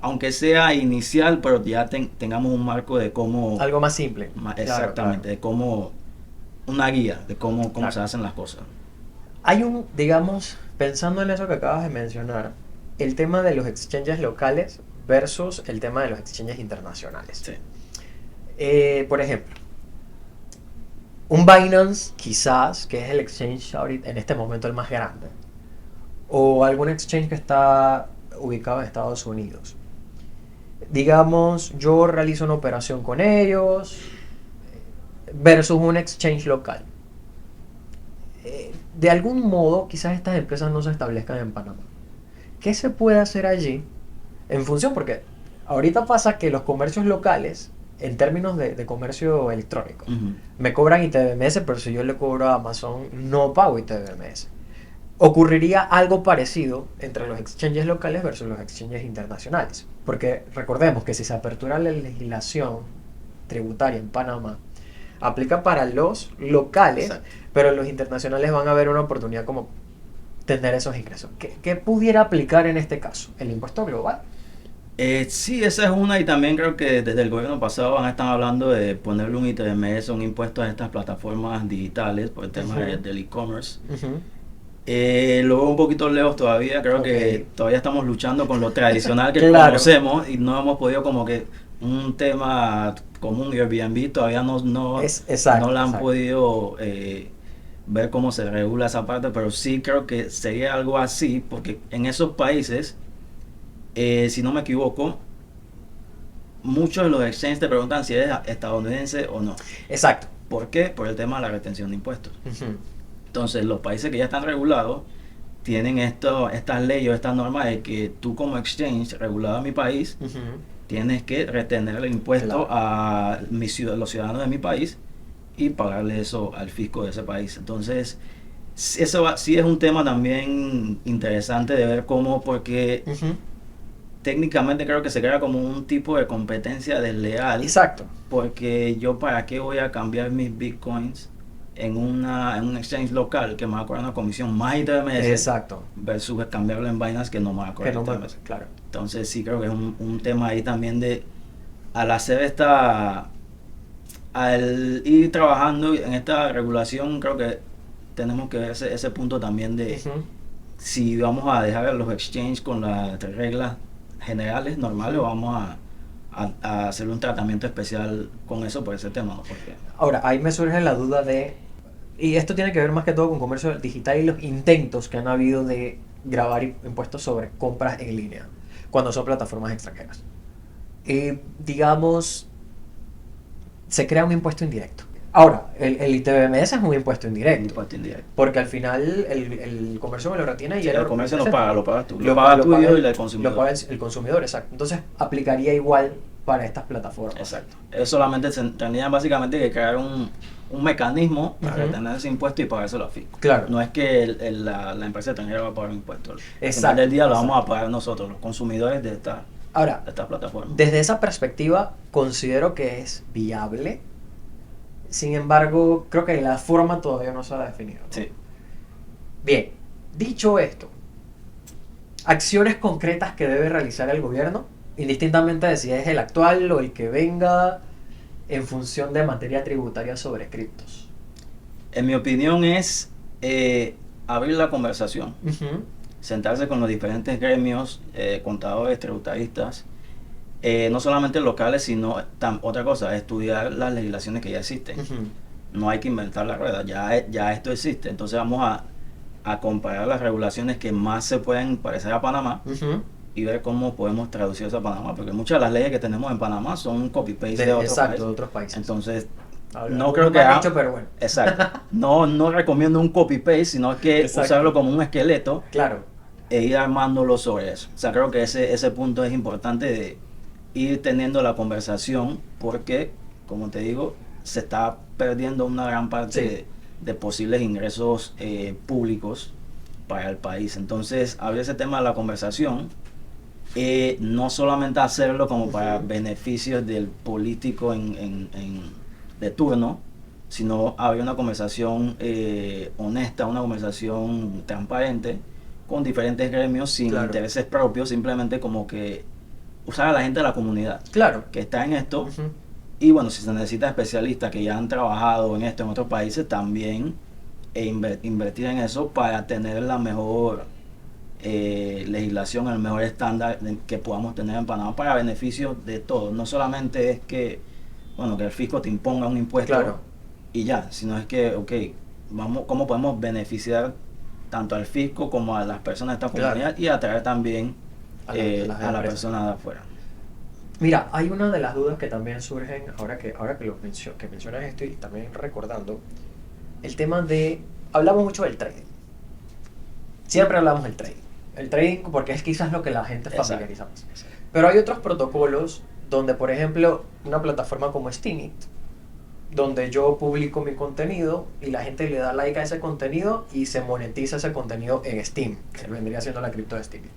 aunque sea inicial, pero ya tengamos un marco de cómo... Algo más simple. Exactamente, Claro. de cómo... Una guía de cómo Claro. se hacen las cosas. Hay digamos, pensando en eso que acabas de mencionar, el tema de los exchanges locales versus el tema de los exchanges internacionales. Sí. Por ejemplo, un Binance quizás, que es el exchange ahorita, en este momento el más grande, o algún exchange que está ubicado en Estados Unidos. Digamos, yo realizo una operación con ellos versus un exchange local. De algún modo, quizás estas empresas no se establezcan en Panamá. ¿Qué se puede hacer allí en función? Porque ahorita pasa que los comercios locales, en términos de comercio electrónico, Ujú. me cobran ITBMS, pero si yo le cobro a Amazon, no pago ITBMS. Ocurriría algo parecido entre los exchanges locales versus los exchanges internacionales. Porque recordemos que si se apertura la legislación tributaria en Panamá, aplica para los locales, Exacto. pero los internacionales van a ver una oportunidad como tener esos ingresos. ¿Qué pudiera aplicar en este caso? ¿El impuesto global? Sí, esa es una, y también creo que desde el gobierno pasado van a estar hablando de ponerle un ITBMS, un impuesto a estas plataformas digitales por el tema Ujú. del e-commerce. Uh-huh. Lo veo un poquito lejos todavía, creo Ok. que todavía estamos luchando con lo tradicional que Claro. conocemos y no hemos podido como que un tema común, Airbnb todavía no Exacto. la han Exacto. podido ver cómo se regula esa parte, pero sí creo que sería algo así, porque en esos países, si no me equivoco, muchos de los exchanges te preguntan si eres estadounidense o no. Exacto. ¿Por qué? Por el tema de la retención de impuestos. Uh-huh. Entonces, los países que ya están regulados tienen estas leyes o estas normas de que tú como exchange regulado en mi país Uh-huh. tienes que retener el impuesto Claro. a los ciudadanos de mi país y pagarle eso al fisco de ese país. Entonces, sí es un tema también interesante de ver cómo, porque Ujú. técnicamente creo que se crea como un tipo de competencia desleal, Exacto. porque yo para qué voy a cambiar mis bitcoins en un exchange local que me va a cobrar una comisión más ITMS Exacto. versus cambiarlo en Binance que no me va a Que cobrar no me... ITMS. Claro. Entonces sí creo que es un tema ahí también de, al hacer esta, al ir trabajando en esta regulación, creo que tenemos que ver ese punto también de Ujú. si vamos a dejar a los exchanges con las reglas generales, normales, o Ujú. vamos a hacer un tratamiento especial con eso por ese tema, ¿no? Porque, Ahora, ahí me surge la duda de... Y esto tiene que ver más que todo con comercio digital y los intentos que han habido de grabar impuestos sobre compras en línea cuando son plataformas extranjeras. Digamos, se crea un impuesto indirecto. Ahora, el ITBMS es un impuesto un indirecto, impuesto indirecto. porque al final el comercio me lo retiene y Sí, él el lo comercio presenta. lo pagas tú, Lo, lo paga lo tuyo y el, el consumidor. lo paga el consumidor, exacto. Entonces, aplicaría igual para estas plataformas. Exacto. Es solamente tendrían básicamente que crear un mecanismo para Ujú. retener ese impuesto y pagárselo a fisco. Claro. No es que la empresa extranjera va a pagar un impuesto. Al final Exacto, del día lo vamos exacto. a pagar nosotros, los consumidores de Ahora, esta plataforma. desde esa perspectiva, considero que es viable. Sin embargo, creo que la forma todavía no se ha definido, ¿no? Sí. Bien, dicho esto, acciones concretas que debe realizar el gobierno, indistintamente de si es el actual o el que venga, en función de materia tributaria sobre criptos. En mi opinión es abrir la conversación, Ujú. sentarse con los diferentes gremios, contadores, tributaristas, no solamente locales, sino otra cosa, estudiar las legislaciones que ya existen. Ujú. No hay que inventar la rueda, ya esto existe. Entonces vamos a comparar las regulaciones que más se pueden parecer a Panamá Ujú. y ver cómo podemos traducir eso a Panamá, porque muchas de las leyes que tenemos en Panamá son copy-paste de otros Exacto, países. de otros países. Entonces, no Algunos creo que mal hecho, pero bueno. exacto. No recomiendo un copy-paste, sino que Exacto. usarlo como un esqueleto Claro. e ir armándolo sobre eso. O sea, creo que ese punto es importante de ir teniendo la conversación porque, como te digo, se está perdiendo una gran parte Sí. de posibles ingresos públicos para el país. Entonces, abrir ese tema de la conversación, no solamente hacerlo como para Ujú. beneficios del político de turno, sino abrir una conversación honesta, una conversación transparente con diferentes gremios sin Claro. intereses propios, simplemente como que usar a la gente de la comunidad Claro. que está en esto. Ujú. Y bueno, si se necesita especialistas que ya han trabajado en esto en otros países, también invertir en eso para tener la mejor legislación, el mejor estándar que podamos tener en Panamá para beneficio de todos. No solamente es que, bueno, que el fisco te imponga un impuesto Claro. y ya, sino es que, ok, ¿cómo podemos beneficiar tanto al fisco como a las personas de esta Claro. comunidad y atraer también A a las la empresas. persona de afuera? Mira, hay una de las dudas que también surgen ahora que mencionas esto y también recordando el tema de... Hablamos mucho del trading. Siempre hablamos del trading. El trading porque es quizás lo que la gente familiariza más. Pero hay otros protocolos donde, por ejemplo, una plataforma como Steemit, donde yo publico mi contenido y la gente le da like a ese contenido y se monetiza ese contenido en Steam, que vendría siendo la cripto de Steemit.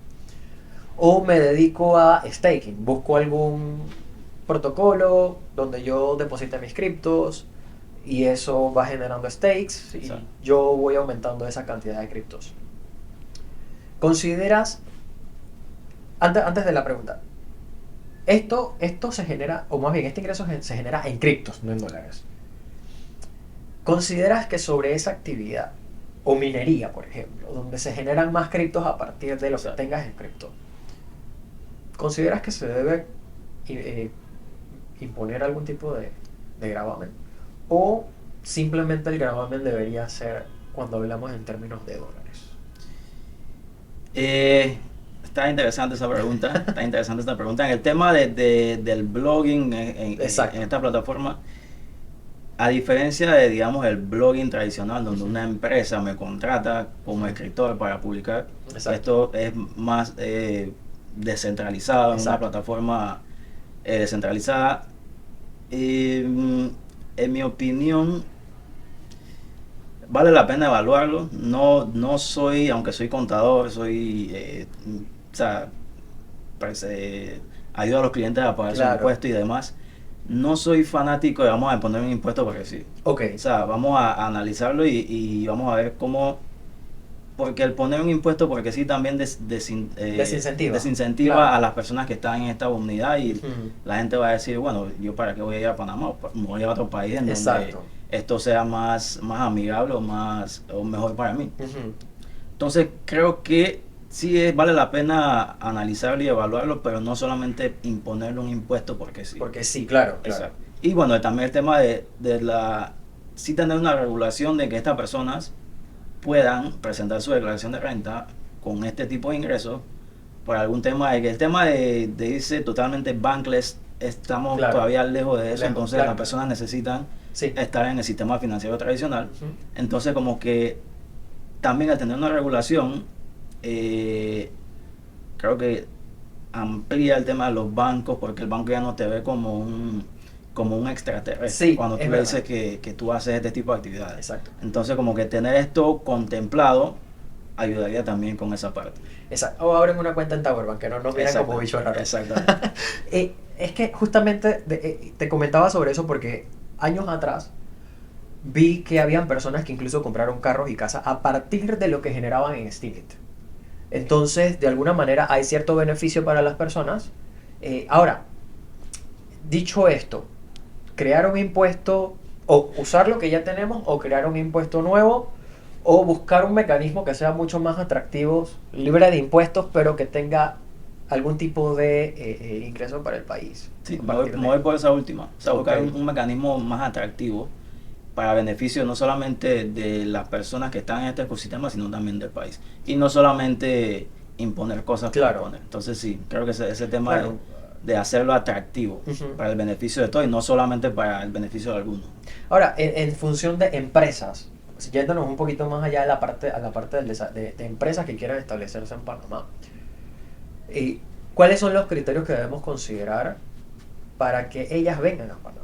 O me dedico a staking, busco algún protocolo donde yo deposite mis criptos y eso va generando stakes y Exacto. yo voy aumentando esa cantidad de criptos. ¿Consideras, antes de la pregunta, esto se genera, o más bien este ingreso se genera en criptos, no en dólares? ¿Consideras que sobre esa actividad, o minería por ejemplo, donde se generan más criptos a partir de lo que Exacto. tengas en cripto, ¿consideras que se debe imponer algún tipo de gravamen? ¿O simplemente el gravamen debería ser cuando hablamos en términos de dólares? Está interesante esa pregunta. Está interesante esta pregunta. En el tema del blogging Exacto. en esta plataforma, a diferencia de, digamos, el blogging tradicional, donde una empresa me contrata como escritor para publicar, Exacto. esto es más descentralizado en una Exacto. plataforma descentralizada. En mi opinión, vale la pena evaluarlo. No soy, aunque soy contador, o sea, ayudo a los clientes a pagar sus Claro. impuestos y demás. No soy fanático de vamos a poner un impuesto porque sí. Ok. O sea, vamos a analizarlo y vamos a ver cómo, porque el poner un impuesto porque sí también Desincentiva. desincentiva Claro. a las personas que están en esta unidad y Ujú. la gente va a decir, bueno, yo para qué voy a ir a Panamá, me voy a otro país en donde Exacto. esto sea más amigable o mejor para mí. Ujú. Entonces creo que sí vale la pena analizarlo y evaluarlo, pero no solamente imponerle un impuesto porque sí. Porque sí, claro, claro. Exacto. Y bueno, también el tema sí tener una regulación de que estas personas puedan presentar su declaración de renta con este tipo de ingresos por algún tema de que el tema de irse totalmente bankless, estamos Claro. todavía lejos de eso, Lejos, entonces claro. las personas necesitan Sí. estar en el sistema financiero tradicional. Ujú. Entonces como que también al tener una regulación, creo que amplía el tema de los bancos, porque el banco ya no te ve como un extraterrestre Sí, cuando es tú le verdad. dices que tú haces este tipo de actividades. Exacto. Entonces como que tener esto contemplado ayudaría también con esa parte. Exacto. O abren una cuenta en Towerbank, que no nos miran como Exactamente, bichos raros. exactamente. Es que justamente te comentaba sobre eso porque años atrás vi que habían personas que incluso compraron carros y casas a partir de lo que generaban en Steemit. Entonces, de alguna manera hay cierto beneficio para las personas. Ahora, dicho esto, crear un impuesto o usar lo que ya tenemos o crear un impuesto nuevo o buscar un mecanismo que sea mucho más atractivo, libre de impuestos, pero que tenga algún tipo de ingreso para el país. Sí, A me voy, partir me de... voy por esa última. O sea, buscar Ok. un mecanismo más atractivo para beneficio no solamente de las personas que están en este ecosistema, sino también del país. Y no solamente imponer cosas por Claro. imponer. Entonces sí, creo que ese tema Claro. de hacerlo atractivo Ujú. para el beneficio de todos y no solamente para el beneficio de algunos. Ahora, en función de empresas, yéndonos un poquito más allá de a la parte de empresas que quieran establecerse en Panamá, ¿cuáles son los criterios que debemos considerar para que ellas vengan a Panamá?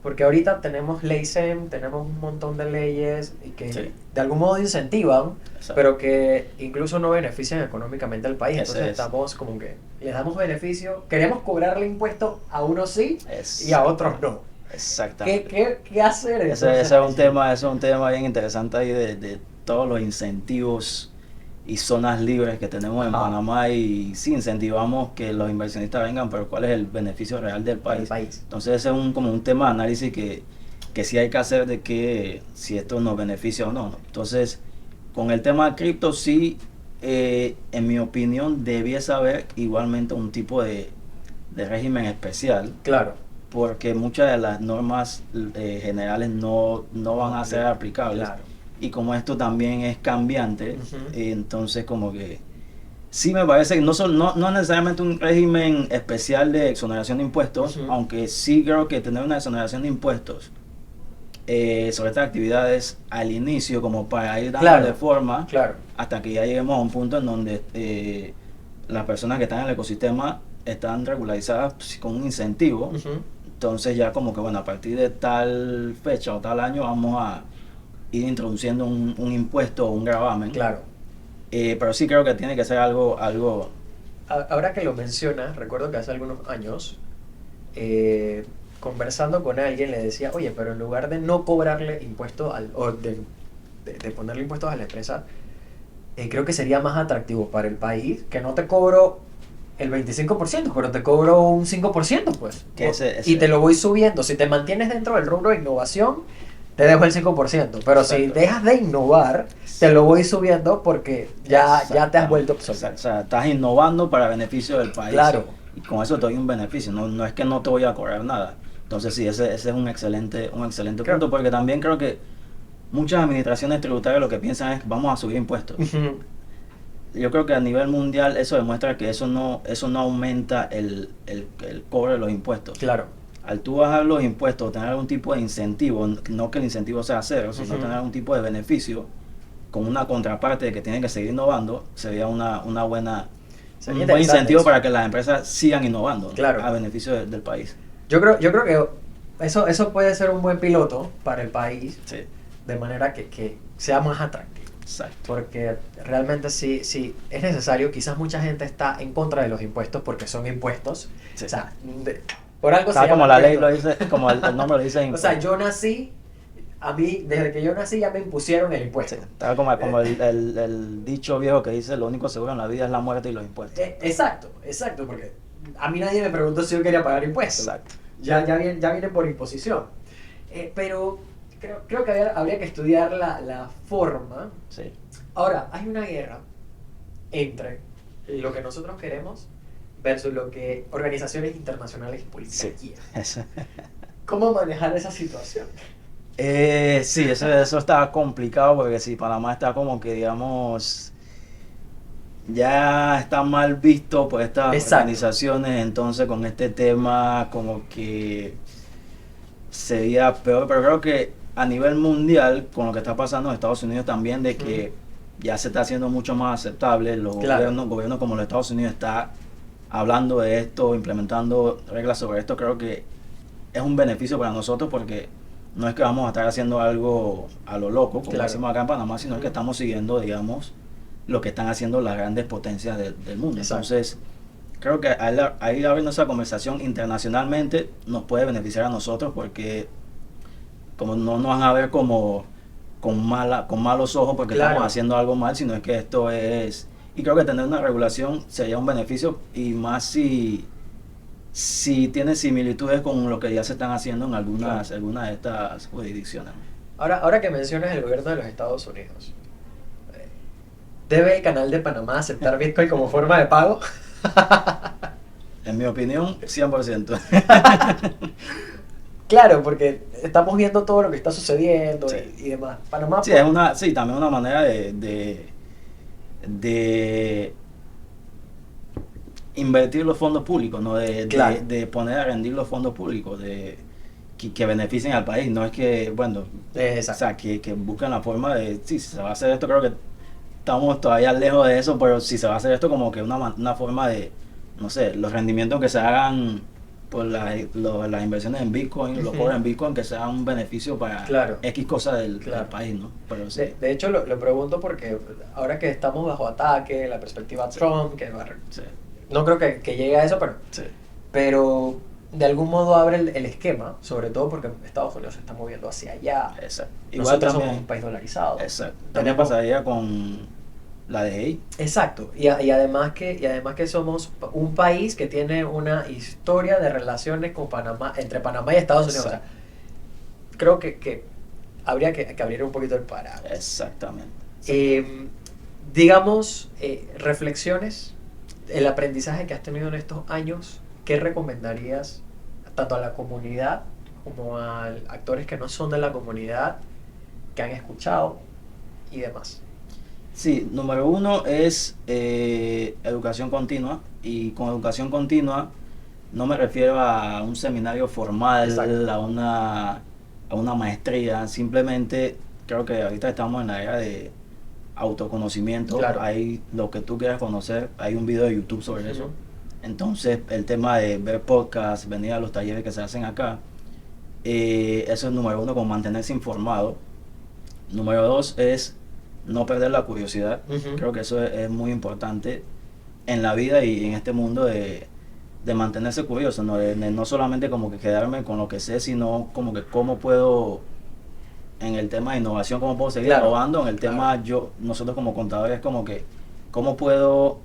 Porque ahorita tenemos ley SEM, tenemos un montón de leyes y que Sí. de algún modo incentivan, Exacto. pero que incluso no benefician económicamente al país. Ese Entonces es. estamos como que les damos beneficio, queremos cobrarle impuestos a unos sí y a otros no. Exactamente. ¿Qué hacer? Ese Entonces, es un tema bien interesante ahí de todos los incentivos y zonas libres que tenemos en Ajá. Panamá y sí incentivamos que los inversionistas vengan, pero ¿cuál es el beneficio real del para el país? país. Entonces ese es como un tema de análisis que sí hay que hacer de que si esto nos beneficia o no. Entonces, con el tema de cripto sí, en mi opinión, debiese haber igualmente un tipo de régimen especial, Claro. porque muchas de las normas generales no van a ser aplicables. Claro. Y como esto también es cambiante, Ujú. entonces como que sí me parece que no necesariamente un régimen especial de exoneración de impuestos, Ujú. aunque sí creo que tener una exoneración de impuestos sobre estas actividades al inicio, como para ir dándole Claro. forma Claro. hasta que ya lleguemos a un punto en donde las personas que están en el ecosistema están regularizadas pues, con un incentivo. Ujú. Entonces ya como que bueno, a partir de tal fecha o tal año vamos a ir introduciendo un impuesto o un gravamen. Claro. Pero sí creo que tiene que ser algo Ahora que lo mencionas, recuerdo que hace algunos años, conversando con alguien, le decía, oye, pero en lugar de no cobrarle impuestos o de ponerle impuestos a la empresa, creo que sería más atractivo para el país que no te cobro el 25%, pero te cobro un 5%, pues. Que ese- Y te lo voy subiendo. Si te mantienes dentro del rubro de innovación, te dejo el 5%. Pero si Exacto. dejas de innovar, te lo voy subiendo porque ya te has vuelto obsoleto. O sea, estás innovando para beneficio del país. Claro. Y con eso te doy un beneficio. No es que no te voy a cobrar nada. Entonces sí, ese es un excelente Creo- punto, porque también creo que muchas administraciones tributarias lo que piensan es que vamos a subir impuestos. Ujú. Yo creo que a nivel mundial eso demuestra que eso no aumenta el cobro de los impuestos. Claro. Al tú bajar los impuestos, tener algún tipo de incentivo, no que el incentivo sea cero, sino Ujú. tener algún tipo de beneficio con una contraparte de que tienen que seguir innovando, sería una buena Sería un buen interesante incentivo eso. para que las empresas sigan innovando, ¿no? Claro. A beneficio del país. Yo creo que eso puede ser un buen piloto para el país, Sí, de manera que sea más atractivo. exacto. Porque realmente sí, sí es necesario. Quizás mucha gente está en contra de los impuestos porque son impuestos. Sí. O sea, por algo se Tal como llama la ley impuesto. lo dice, como el nombre lo dice. O sea, yo nací, a mí, desde que yo nací ya me impusieron el impuesto. Sí, tal como el dicho viejo que dice, lo único seguro en la vida es la muerte y los impuestos. Exacto, exacto, porque a mí nadie me preguntó si yo quería pagar impuestos. Exacto. Ya viene por imposición. Pero creo que habría que estudiar la forma. Sí. Ahora, hay una guerra entre lo que nosotros queremos versus lo que organizaciones internacionales y políticas quieren. Eso. ¿Cómo manejar esa situación? Sí, eso está complicado porque si Panamá está como que, digamos, ya está mal visto por estas Exacto. organizaciones, entonces con este tema como que sería peor, pero creo que a nivel mundial, con lo que está pasando en Estados Unidos también, de que ya se está haciendo mucho más aceptable, los Claro. gobiernos como los Estados Unidos está hablando de esto, implementando reglas sobre esto, creo que es un beneficio para nosotros porque no es que vamos a estar haciendo algo a lo loco, como Claro. decimos acá en Panamá, sino que estamos siguiendo, digamos, lo que están haciendo las grandes potencias del mundo. Exacto. Entonces, creo que ahí abriendo esa conversación internacionalmente nos puede beneficiar a nosotros porque como no nos van a ver como con malos ojos porque Claro. estamos haciendo algo mal, sino es que esto es... Y creo que tener una regulación sería un beneficio y más si tiene similitudes con lo que ya se están haciendo en algunas de estas jurisdicciones. Ahora que mencionas el gobierno de los Estados Unidos, ¿debe el canal de Panamá aceptar Bitcoin como forma de pago? En mi opinión, 100%. Claro, porque estamos viendo todo lo que está sucediendo Sí. y demás. Panamá, Sí, también una manera de invertir los fondos públicos, ¿no? Claro. De poner a rendir los fondos públicos, que beneficien al país, no es que, bueno, Exacto. o sea, que busquen la forma de, sí, si se va a hacer esto, creo que estamos todavía lejos de eso, pero si se va a hacer esto como que una forma de, no sé, los rendimientos que se hagan por las inversiones en Bitcoin, los cobran en Bitcoin, que sea un beneficio para Claro. X cosas del Claro. país, ¿no? Pero sí. De hecho, lo pregunto porque ahora que estamos bajo ataque, la perspectiva Trump, que Sí, no creo que llegue a eso, sí. pero de algún modo abre el esquema, sobre todo porque Estados Unidos se está moviendo hacia allá. Exacto. Nosotros somos un país dolarizado. Exacto. También pasaría con la DGI. Exacto, y además que somos un país que tiene una historia de relaciones con Panamá, entre Panamá y Estados Unidos. O sea, creo que habría que abrir un poquito el paraguas. Exactamente. Digamos, reflexiones, el aprendizaje que has tenido en estos años, ¿qué recomendarías tanto a la comunidad como a actores que no son de la comunidad, que han escuchado y demás? Sí, número uno es educación continua, y con educación continua no me refiero a un seminario formal, Exacto. a una maestría, simplemente creo que ahorita estamos en la era de autoconocimiento, Claro. hay lo que tú quieras conocer, hay un video de YouTube sobre eso, entonces el tema de ver podcasts, venir a los talleres que se hacen acá, eso es número uno, con mantenerse informado. Número dos es no perder la curiosidad. Creo que eso es muy importante en la vida y en este mundo de mantenerse curioso, ¿no? De no solamente como que quedarme con lo que sé, sino como que cómo puedo, en el tema de innovación, cómo puedo seguir innovando, en el tema nosotros como contadores, como que cómo puedo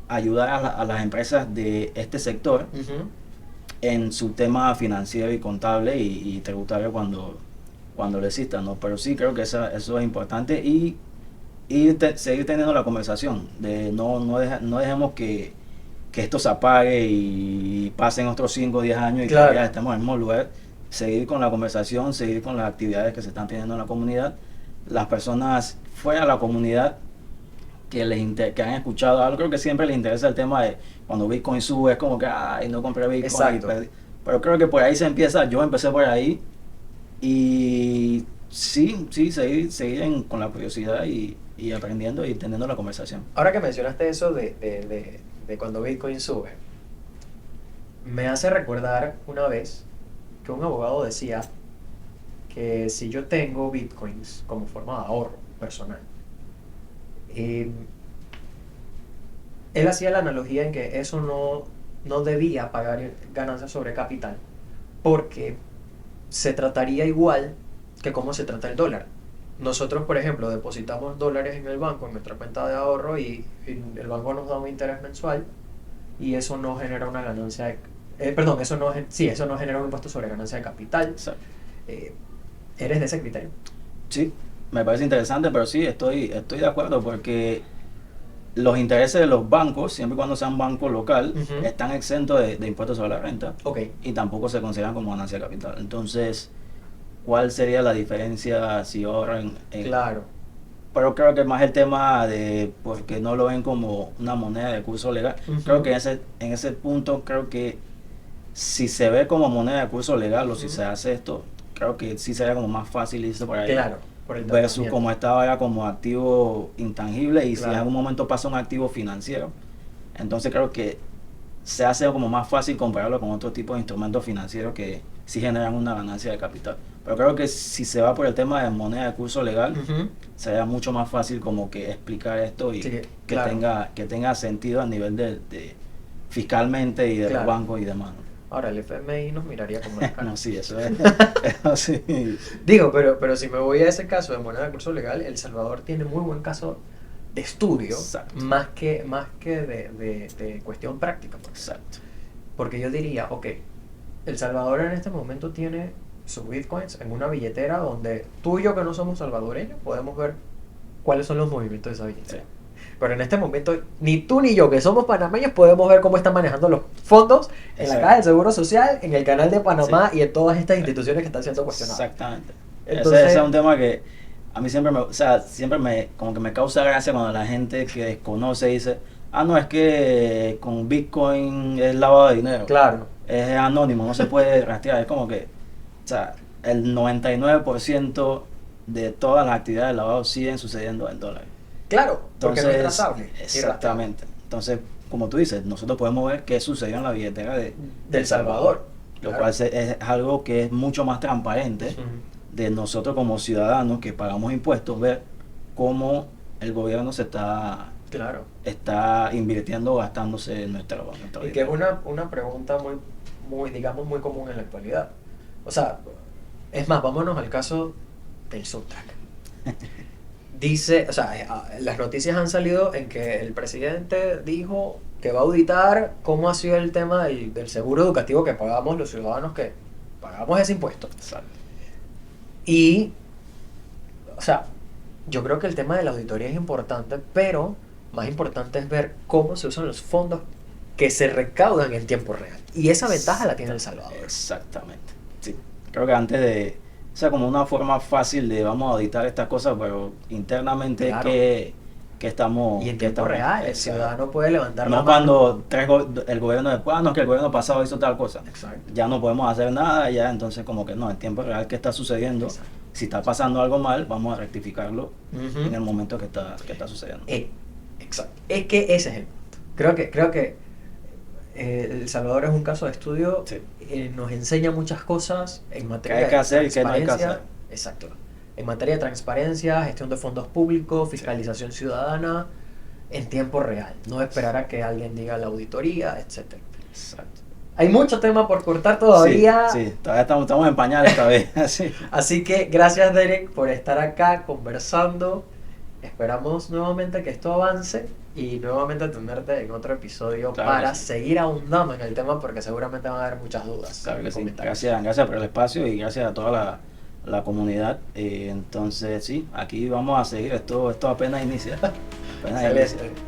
ayudar a las empresas de este sector en su tema financiero y contable y tributario cuando lo exista, ¿no? Pero sí creo que eso es importante y seguir teniendo la conversación, de no dejemos que esto se apague y pasen otros 5 o 10 años y que ya estemos en el mismo lugar. Seguir con la conversación, seguir con las actividades que se están teniendo en la comunidad. Las personas fuera de la comunidad que han escuchado algo, creo que siempre les interesa el tema de cuando Bitcoin sube, es como que, ay, no compré Bitcoin. Exacto. Pero creo que por ahí se empieza, yo empecé por ahí y sí, seguir con la curiosidad y aprendiendo y teniendo la conversación. Ahora que mencionaste eso de de cuando Bitcoin sube, me hace recordar una vez que un abogado decía que si yo tengo Bitcoins como forma de ahorro personal, eh, él hacía la analogía en que eso no debía pagar ganancias sobre capital, porque se trataría igual que cómo se trata el dólar. Nosotros, por ejemplo, depositamos dólares en el banco, en nuestra cuenta de ahorro, y el banco nos da un interés mensual, y eso no genera una ganancia perdón, eso no genera un impuesto sobre ganancia de capital. Exacto. ¿Eres de ese criterio? Sí, me parece interesante, pero sí, estoy de acuerdo porque los intereses de los bancos, siempre y cuando sean banco local, Ujú. están exentos de impuestos sobre la renta Ok, y tampoco se consideran como ganancia de capital. Entonces, ¿cuál sería la diferencia si ahorran claro. pero creo que más el tema de porque no lo ven como una moneda de curso legal. Ujú. Creo que en ese punto, creo que si se ve como moneda de curso legal o si Ujú. se hace esto, creo que sí sería como más fácil irse por ahí. Claro, por el Versus tratamiento. como estaba ya como activo intangible y si en Claro. algún momento pasa un activo financiero, entonces creo que se hace como más fácil compararlo con otro tipo de instrumentos financieros que sí generan una ganancia de capital. Pero creo que si se va por el tema de moneda de curso legal, Ujú. sería mucho más fácil como que explicar esto y Sí, que claro. tenga sentido a nivel de fiscalmente y de los Claro. bancos y demás. Ahora el FMI nos miraría como la cara. No, sí, eso es. Eso sí. Digo, pero si me voy a ese caso de moneda de curso legal, El Salvador tiene muy buen caso de estudio, Exacto. más que de cuestión práctica, pues. Exacto. Porque yo diría, ok, El Salvador en este momento tiene sus bitcoins en una billetera donde tú y yo que no somos salvadoreños podemos ver cuáles son los movimientos de esa billetera. Sí. Pero en este momento, ni tú ni yo, que somos panameños, podemos ver cómo están manejando los fondos en la Exacto. Caja del Seguro Social, en el Canal de Panamá Sí. y en todas estas instituciones que están siendo cuestionadas. Exactamente. Entonces, Ese es un tema que a mí siempre o sea, como que me causa gracia cuando la gente que desconoce dice, no, es que con Bitcoin es lavado de dinero. claro, Es anónimo, no se puede rastrear. Es como que, o sea, el 99% de todas las actividades de lavado siguen sucediendo en dólares. claro, porque no es Entonces, trazable. y rastreable. exactamente. Entonces, como tú dices, nosotros podemos ver qué sucedió en la billetera de Del Salvador. lo Claro. cual es algo que es mucho más transparente Ujú. de nosotros como ciudadanos que pagamos impuestos, ver cómo el gobierno Claro. está invirtiendo o gastándose nuestro Y que es dinero. una pregunta digamos, muy común en la actualidad. O sea, es más, vámonos al caso del Subtrack. Dice, o sea, las noticias han salido en que el presidente dijo que va a auditar cómo ha sido el tema del seguro educativo que pagamos los ciudadanos que pagamos ese impuesto. Exacto. Y, o sea, yo creo que el tema de la auditoría es importante, pero más importante es ver cómo se usan los fondos que se recaudan en tiempo real. Y esa ventaja la tiene El Salvador. Exactamente. Sí. Creo que antes o sea, como una forma fácil de vamos a auditar estas cosas, pero internamente Claro. que estamos... Y en que tiempo estamos- real, el exacto. ciudadano puede levantar la No mano. cuando el gobierno después, no, es que el gobierno pasado hizo tal cosa. Exacto. Ya no podemos hacer nada, ya entonces como que no, en tiempo real qué está sucediendo. Exacto. Si está pasando algo mal, vamos a rectificarlo Ujú. en el momento que está sucediendo. Exacto. Es que ese es el punto. Creo que El Salvador es un caso de estudio. Sí. Nos enseña muchas cosas en materia ¿Qué hay que de hacer y qué no hay que transparencia. hacer? Exacto. En materia de transparencia, gestión de fondos públicos, fiscalización ciudadana en tiempo real. No esperar a que alguien diga la auditoría, etcétera. Exacto. Hay mucho tema por cortar todavía. Sí, todavía estamos en pañales esta vez. Sí. Así que gracias, Derek, por estar acá conversando. Esperamos nuevamente que esto avance y nuevamente tenerte en otro episodio Claro para que sí. seguir ahondando en el tema porque seguramente van a haber muchas dudas. Claro en que los sí. comentarios. Gracias por el espacio y gracias a toda la comunidad. Entonces, sí, aquí vamos a seguir. Esto apenas inicia. Apenas inicia. Excelente.